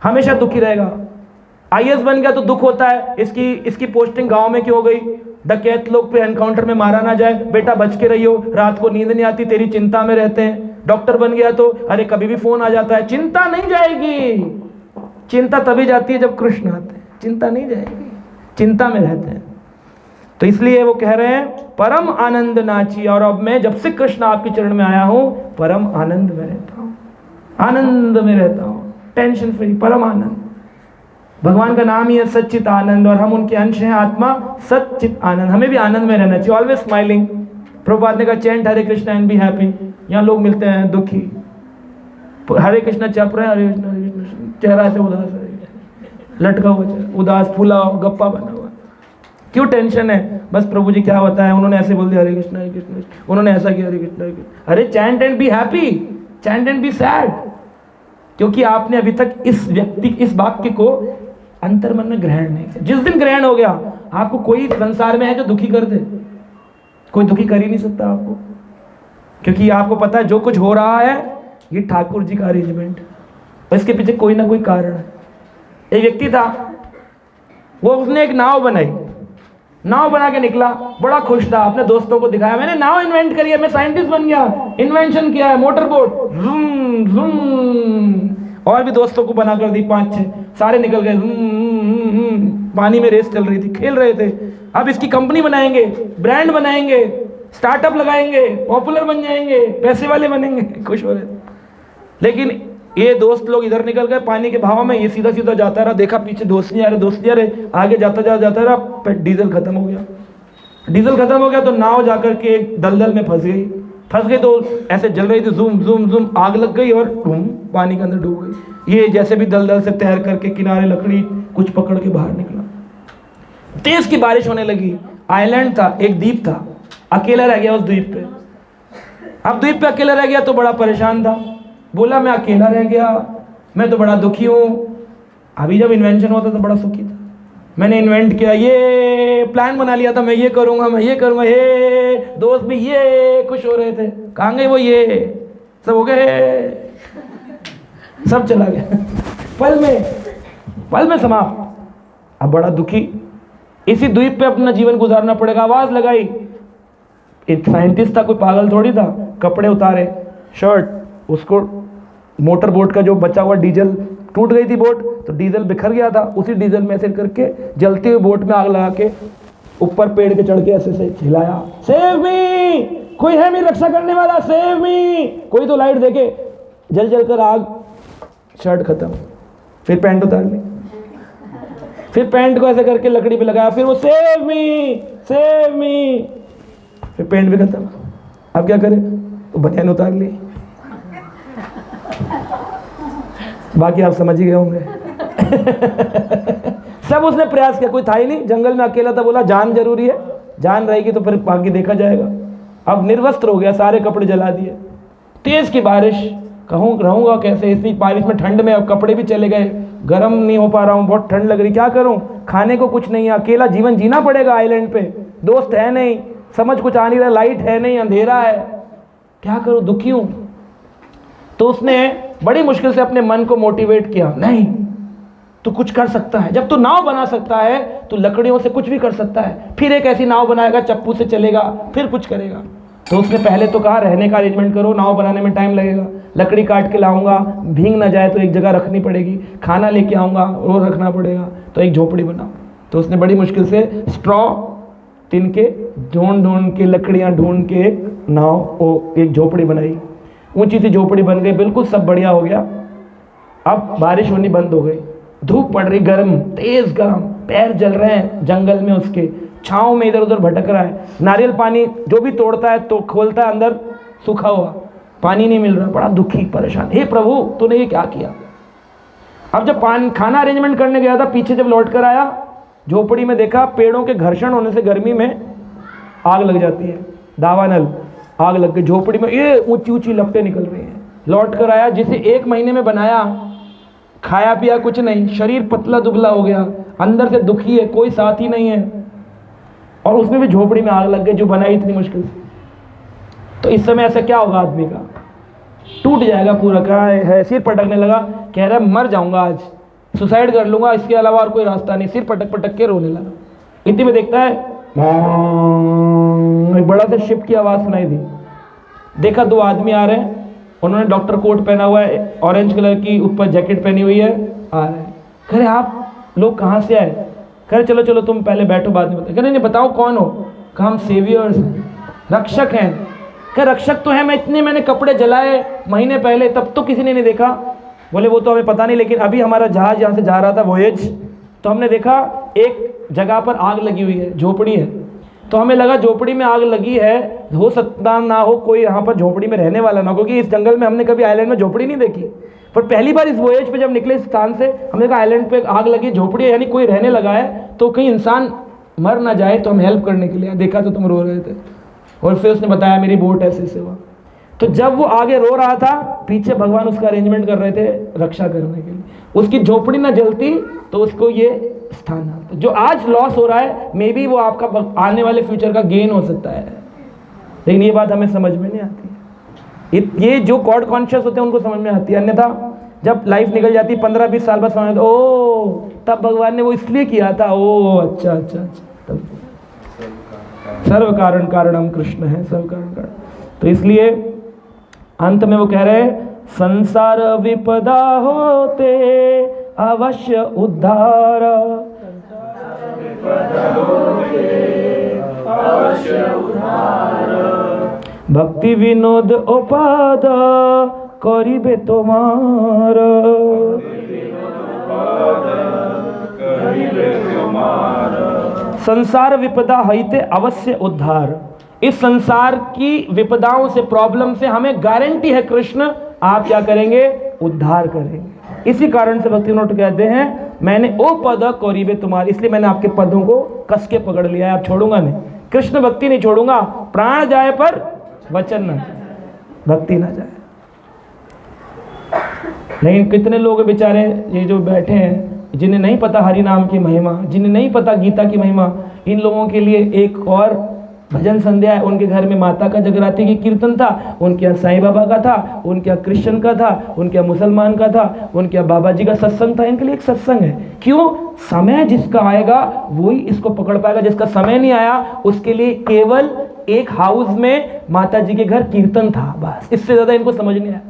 S1: हमेशा दुखी रहेगा। IAS बन गया तो दुख होता है, इसकी पोस्टिंग गांव में क्यों हो गई, डकैत लोग पे एनकाउंटर में मारा ना जाए, बेटा बच के रहियो, रात को नींद नहीं आती, तेरी चिंता में रहते हैं। डॉक्टर बन गया तो अरे कभी भी फोन आ जाता है, चिंता नहीं जाएगी। चिंता तभी जाती है जब कृष्ण आते हैं, चिंता नहीं जाएगी, चिंता में रहते हैं। तो इसलिए वो कह रहे हैं परम आनंद नाची, और अब मैं जब से कृष्ण आपके चरण में आया हूं परम आनंद में रहता हूं, आनंद में रहता हूं, टेंशन फ्री, परम आनंद। भगवान का नाम ही है सच्चित आनंद, और हम उनके अंश हैं, आत्मा सच्चित आनंद। हमें भी आनंद में रहना चाहिए, ऑलवेज स्माइलिंग। प्रभुपाद ने कहा chant Hare Krishna and be happy. यहाँ लोग मिलते हैं दुखी, हरे कृष्णा चप रहे हैं, हरे कृष्णा, चेहरा से उदास है, लटका हुआ चेहरा, उदास, फूला गप्पा बना हुआ। क्यों टेंशन है? बस प्रभु जी क्या बताएं, उन्होंने ऐसे बोल दिया हरे कृष्णा, उन्होंने ऐसा किया, हरे कृष्णा, हरे कृष्णा। अरे chant and be happy, chant and be sad, क्योंकि आपने अभी तक इस व्यक्ति, इस वाक्य को अंतर्मन में ग्रहण नहीं किया। जिस दिन ग्रहण हो गया, आपको कोई संसार में है जो दुखी कर दे? कोई दुखी कर ही नहीं सकता आपको, क्योंकि आपको पता है जो कुछ हो रहा है ये ठाकुर जी का अरेंजमेंट, और इसके पीछे कोई ना कोई कारण है। एक व्यक्ति था, वो उसने एक नाव बनाई, नाव बना के निकला, बड़ा खुश था, अपने दोस्तों को दिखाया मैंने नाव इन्वेंट करी है, मैं साइंटिस्ट बन गया, इन्वेंशन किया है, मोटर बोट, ज़ूम ज़ूम। और भी दोस्तों को बना कर दी 5-6, सारे निकल गए, पानी में रेस चल रही थी, खेल रहे थे। अब इसकी कंपनी बनाएंगे, ब्रांड बनाएंगे, स्टार्टअप लगाएंगे, पॉपुलर बन जाएंगे, पैसे वाले बनेंगे, खुश हो रहे थे। लेकिन ये दोस्त लोग इधर निकल गए पानी के भाव में, ये सीधा सीधा जाता रहा, देखा पीछे दोस्त नहीं आ रहे, दोस्त नहीं आ रहे, आगे जाता रहा, डीजल खत्म हो गया। डीजल खत्म हो गया तो नाव जाकर के एक दलदल में फंस गई तो ऐसे जल रही थी, जूम जूम जूम, आग लग गई और पानी के अंदर डूब गई। ये जैसे भी दलदल से तैर करके किनारे लकड़ी कुछ पकड़ के बाहर निकला। तेज की बारिश होने लगी, आइलैंड था, एक द्वीप था, अकेला रह गया उस द्वीप पे। अब द्वीप पे अकेला रह गया तो बड़ा परेशान था, बोला मैं अकेला रह गया, मैं तो बड़ा दुखी हूँ। अभी जब इन्वेंशन होता तो बड़ा सुखी था, मैंने इन्वेंट किया, ये प्लान बना लिया था, मैं ये करूँगा, मैं ये करूँगा, ये दोस्त भी ये खुश हो रहे थे, कहाँ गए वो, ये सब हो गए, सब चला गया पल में समाप्त। अब बड़ा दुखी, इसी द्वीप पे अपना जीवन गुजारना पड़ेगा। आवाज़ लगाई, एक साइंटिस्ट था, कोई पागल थोड़ी था, कपड़े उतारे, शर्ट, उसको मोटर बोट का जो बचा हुआ डीजल, टूट गई थी बोट तो डीजल बिखर गया था, उसी डीजल में ऐसे करके जलते हुए बोट में आग लगा के ऊपर पेड़ के चढ़ के ऐसे से हिलाया, सेव मी, कोई है मेरी रक्षा करने वाला, सेव मी, कोई तो लाइट देके, जल जल कर आग, शर्ट खत्म। फिर पैंट उतार ली, फिर पैंट को ऐसे करके लकड़ी पे लगाया, फिर वो सेव मी, फिर पैंट भी खत्म। अब क्या करे, तो बनियान उतार ली। बाकी आप समझ ही गए होंगे सब उसने प्रयास किया, कोई था ही नहीं, जंगल में अकेला था, बोला जान जरूरी है, जान रहेगी तो फिर बाकी देखा जाएगा। अब निर्वस्त्र हो गया, सारे कपड़े जला दिए। तेज की बारिश, कहूँ रहूँगा कैसे इतनी बारिश में, ठंड में, अब कपड़े भी चले गए, गर्म नहीं हो पा रहा हूँ, बहुत ठंड लग रही, क्या करूँ, खाने को कुछ नहीं है, अकेला जीवन जीना पड़ेगा आइलैंड पे, दोस्त है नहीं, समझ कुछ आ नहीं रहा, लाइट है नहीं, अंधेरा है, क्या करूँ, दुखी हूँ। तो उसने बड़ी मुश्किल से अपने मन को मोटिवेट किया, नहीं तू कुछ कर सकता है, जब तू नाव बना सकता है तो लकड़ियों से कुछ भी कर सकता है, फिर एक ऐसी नाव बनाएगा, चप्पू से चलेगा, फिर कुछ करेगा। तो उसने पहले तो कहा रहने का अरेंजमेंट करो, नाव बनाने में टाइम लगेगा, लकड़ी काट के लाऊंगा, भीग ना जाए तो एक जगह रखनी पड़ेगी, खाना लेके आऊँगा वो रखना पड़ेगा, तो एक झोपड़ी बनाओ। तो उसने बड़ी मुश्किल से स्ट्रॉ तिनके ढूंढ के, लकड़ियाँ ढूंढ के एक नाव, एक झोपड़ी बनाई, ऊंची सी झोपड़ी बन गई, बिल्कुल सब बढ़िया हो गया। अब बारिश होनी बंद हो गई, धूप पड़ रही, गर्म, तेज गर्म, पैर जल रहे हैं, जंगल में उसके छाँव में इधर उधर भटक रहा है, नारियल पानी जो भी तोड़ता है तो खोलता है, अंदर सूखा हुआ, पानी नहीं मिल रहा, बड़ा दुखी परेशान, हे प्रभु तूने ये क्या किया। अब जब खाना अरेंजमेंट करने गया था, पीछे जब लौट कर आया, झोपड़ी में देखा पेड़ों के घर्षण होने से गर्मी में आग लग जाती है, दावानल, आग लग गई, झोपड़ी में ये ऊंची ऊंची लपटें निकल रही हैं। लौट कर आया, जिसे 1 महीने में बनाया, खाया पिया कुछ नहीं, शरीर पतला दुबला हो गया, अंदर से दुखी है, कोई साथी नहीं है, और उसमें भी झोपड़ी में आग लग गई जो बनाई इतनी मुश्किल से। तो इस समय ऐसा क्या होगा, आदमी का टूट जाएगा पूरा, क्या है, सिर पटकने लगा, कह रहा है मर जाऊंगा आज, सुसाइड कर लूंगा, इसके अलावा और कोई रास्ता नहीं, सिर पटक पटक के रोने लगा। इतनी में देखता है एक बड़ा सा शिप की आवाज़ सुनाई दी। देखा 2 आदमी आ रहे हैं, उन्होंने डॉक्टर कोट पहना हुआ है, ऑरेंज कलर की ऊपर जैकेट पहनी हुई है, आ रहे हैं। कह रहे आप लोग कहाँ से आए? कह रहे चलो चलो तुम पहले बैठो, बाद में बताओ। कह रहे नहीं बताओ कौन हो? कहा हम सेवियर्स हैं, रक्षक हैं। कह रक्षक तो है, मैंने कपड़े जलाए महीने पहले, तब तो किसी ने नहीं देखा। बोले वो तो हमें पता नहीं, लेकिन अभी हमारा जहाज यहाँ से जा रहा था वोयेज, तो हमने देखा एक जगह पर आग लगी हुई है, झोपड़ी है, तो हमें लगा झोपड़ी में आग लगी है, हो सकता ना हो कोई यहाँ पर झोपड़ी में रहने वाला ना, क्योंकि इस जंगल में हमने कभी आइलैंड में झोपड़ी नहीं देखी। पर पहली बार इस वोयेज पे जब निकले इस स्थान से, हमने कहा आइलैंड पे आग लगी, झोपड़ी है, यानी कोई रहने लगा है, तो कहीं इंसान मर ना जाए, तो हम हेल्प करने के लिए। देखा तो तुम रो रहे थे। और फिर उसने बताया मेरी बोट ऐसे से हुआ। तो जब वो आगे रो रहा था, पीछे भगवान उसका अरेंजमेंट कर रहे थे रक्षा करने के लिए। उसकी झोपड़ी ना जलती तो उसको ये स्थान आता। जो आज लॉस हो रहा है, मे बी वो आपका आने वाले फ्यूचर का गेन हो सकता है, लेकिन ये बात हमें समझ में नहीं आती। ये जो गॉड कॉन्शियस होते हैं उनको समझ में आती है, अन्यथा जब लाइफ निकल जाती है 15-20 साल बाद समझ, ओ तब भगवान ने वो इसलिए किया था, ओ अच्छा अच्छा अच्छा। सर्व कारण कारणम कृष्ण है, सर्व कारण कारण। तो इसलिए अंत में वो कह रहे हैं संसार विपदा होते अवश्य उद्धार, भक्ति विनोद उपाद करिबे तुम्हार। संसार विपदा हईते अवश्य उद्धार। इस संसार की विपदाओं से, प्रॉब्लम से हमें गारंटी है कृष्ण आप क्या करेंगे? उद्धार करेंगे। इसी कारण से भक्ति नोट कहते हैं मैंने ओ पद करीबे तुम्हारी, इसलिए मैंने आपके पदों को कस के पकड़ लिया है, आप छोड़ूंगा नहीं। कृष्ण भक्ति नहीं छोड़ूंगा, प्राण जाए पर वचन ना जाए, भक्ति ना जाए। लेकिन कितने लोग बेचारे ये जो बैठे हैं, जिन्हें नहीं पता हरि नाम की महिमा, जिन्हें नहीं पता गीता की महिमा, इन लोगों के लिए एक और भजन संध्या है। उनके घर में माता का जगराती की कीर्तन था, उनके यहाँ साईं बाबा का था, उनके यहाँ कृष्ण का था, उनके यहाँ मुसलमान का था, उनके यहाँ बाबा जी का सत्संग था। इनके लिए एक सत्संग है। क्यों? समय जिसका आएगा वही इसको पकड़ पाएगा, जिसका समय नहीं आया उसके लिए केवल एक हाउस में माता जी के घर कीर्तन था, बस। इससे ज्यादा इनको समझ नहीं आया।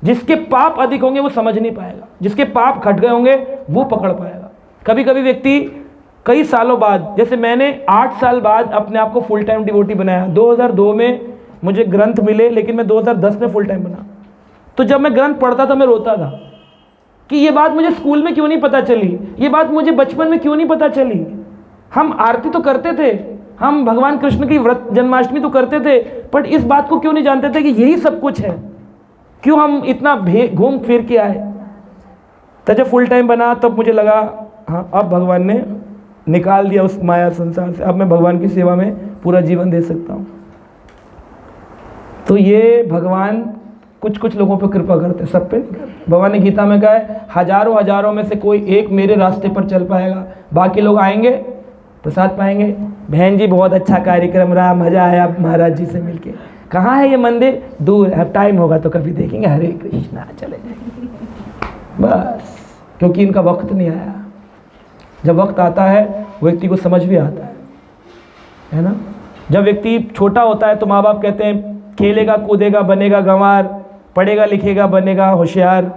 S1: जिसके पाप अधिक होंगे वो समझ नहीं पाएगा, जिसके पाप घट गए होंगे वो पकड़ पाएगा। कभी कभी व्यक्ति कई सालों बाद, जैसे मैंने 8 साल बाद अपने आप को फुल टाइम डिवोटी बनाया। 2002 में मुझे ग्रंथ मिले, लेकिन मैं 2010 में फुल टाइम बना। तो जब मैं ग्रंथ पढ़ता था मैं रोता था कि ये बात मुझे स्कूल में क्यों नहीं पता चली, ये बात मुझे बचपन में क्यों नहीं पता चली। हम आरती तो करते थे, हम भगवान कृष्ण की व्रत जन्माष्टमी तो करते थे, बट इस बात को क्यों नहीं जानते थे कि यही सब कुछ है। क्यों हम इतना घूम फिर के आए। तो जब फुल टाइम बना तब मुझे लगा हाँ अब भगवान ने निकाल दिया उस माया संसार से, अब मैं भगवान की सेवा में पूरा जीवन दे सकता हूँ। तो ये भगवान कुछ कुछ लोगों पर कृपा करते हैं, सब पे नहीं करते। भगवान ने गीता में कहा है हजारों हजारों में से कोई एक मेरे रास्ते पर चल पाएगा, बाकी लोग आएंगे प्रसाद पाएंगे। बहन जी बहुत अच्छा कार्यक्रम रहा, मजा आया महाराज जी से मिलके। कहाँ है ये मंदिर? दूर है, टाइम होगा तो कभी देखेंगे। हरे कृष्णा, चले जाएंगे बस, क्योंकि इनका वक्त नहीं आया। जब वक्त आता है व्यक्ति को समझ भी आता है ना। जब व्यक्ति छोटा होता है तो माँ बाप कहते हैं खेलेगा कूदेगा बनेगा गंवार, पढ़ेगा लिखेगा बनेगा होशियार।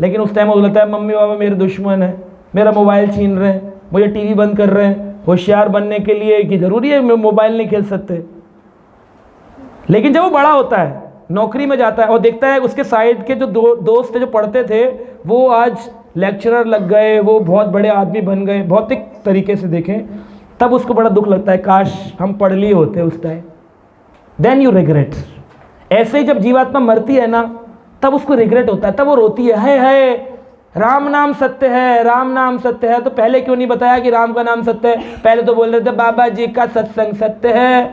S1: लेकिन उस टाइम वो बोलता है मम्मी पापा मेरे दुश्मन है, मेरा मोबाइल छीन रहे हैं, मुझे टीवी बंद कर रहे हैं। होशियार बनने के लिए कि ज़रूरी है मोबाइल नहीं खेल सकते। लेकिन जब वो बड़ा होता है, नौकरी में जाता है और देखता है उसके साइड के जो दोस्त थे जो पढ़ते थे वो आज लेक्चरर लग गए, वो बहुत बड़े आदमी बन गए, भौतिक तरीके से देखें, तब उसको बड़ा दुख लगता है काश हम पढ़ लिए होते उस टाइम। Then you regret. ऐसे ही जब जीवात्मा मरती है ना तब उसको रिग्रेट होता है, तब वो रोती है राम नाम सत्य है, राम नाम सत्य है। तो पहले क्यों नहीं बताया कि राम का नाम सत्य है? पहले तो बोल रहे थे बाबा जी का सत्संग सत्य है,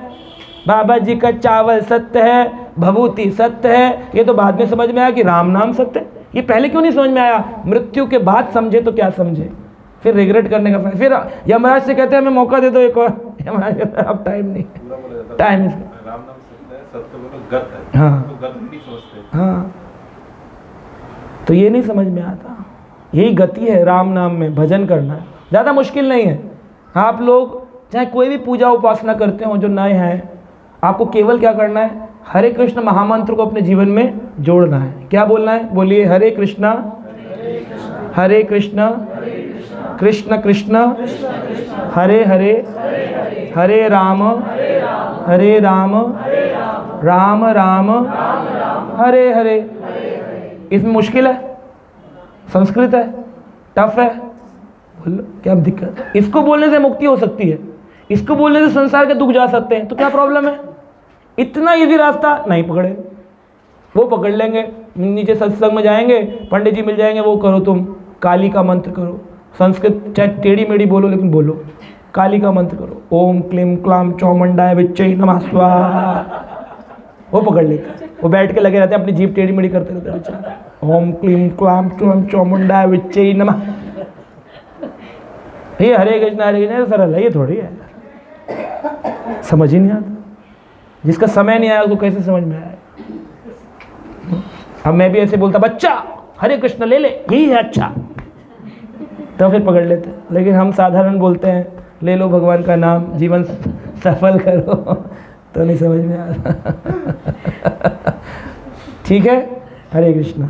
S1: बाबा जी का चावल सत्य है, भभूति सत्य है। ये तो बाद में समझ में आया कि राम नाम सत्य है। ये पहले क्यों नहीं समझ में आया? मृत्यु के बाद समझे तो क्या समझे, फिर रिग्रेट करने का फायदा। फिर यमराज से कहते हैं हमें मौका दे दो एक और, यमराज कहता है अब टाइम नहीं, टाइम हाँ। तो ये नहीं समझ में आता। यही गति है राम नाम में, भजन करना है, ज़्यादा मुश्किल नहीं है। आप लोग चाहे कोई भी पूजा उपासना करते हो जो नए हैं, आपको केवल क्या करना है, हरे कृष्ण महामंत्र को अपने जीवन में जोड़ना है। क्या बोलना है, बोलिए हरे कृष्णा हरे कृष्णा कृष्ण कृष्ण हरे हरे हरे राम राम राम हरे हरे। इसमें मुश्किल है, संस्कृत है, टफ है, बोलो क्या दिक्कत है? इसको बोलने से मुक्ति हो सकती है, इसको बोलने से संसार के दुख जा सकते हैं, तो क्या प्रॉब्लम है? इतना इजी रास्ता नहीं पकड़े, वो पकड़ लेंगे, नीचे सत्संग में जाएंगे, पंडित जी मिल जाएंगे, वो करो तुम काली का मंत्र करो, संस्कृत चाहे टेढ़ी मेढ़ी बोलो लेकिन बोलो, काली का मंत्र करो, ओम क्लीम क्लाम चौमुंडाय विच्चै नमः स्वाहा, वो पकड़ लेते, वो बैठ के लगे रहते हैं अपनी जीभ टेढ़ी मेढ़ी करते रहते हैं बेचारे, ओम क्लीम क्लाम चौमुंडाय विच्चै नमः। ये हरे कृष्ण सरल है, ये थोड़ी है, समझ ही नहीं आता। जिसका समय नहीं आया उसको कैसे समझ में आया? अब मैं भी ऐसे बोलता, बच्चा हरे कृष्ण ले ले, यही है अच्छा, तो फिर पकड़ लेते। लेकिन हम साधारण बोलते हैं, ले लो भगवान का नाम, जीवन सफल करो, तो नहीं समझ में आ रहा। ठीक है, हरे कृष्ण।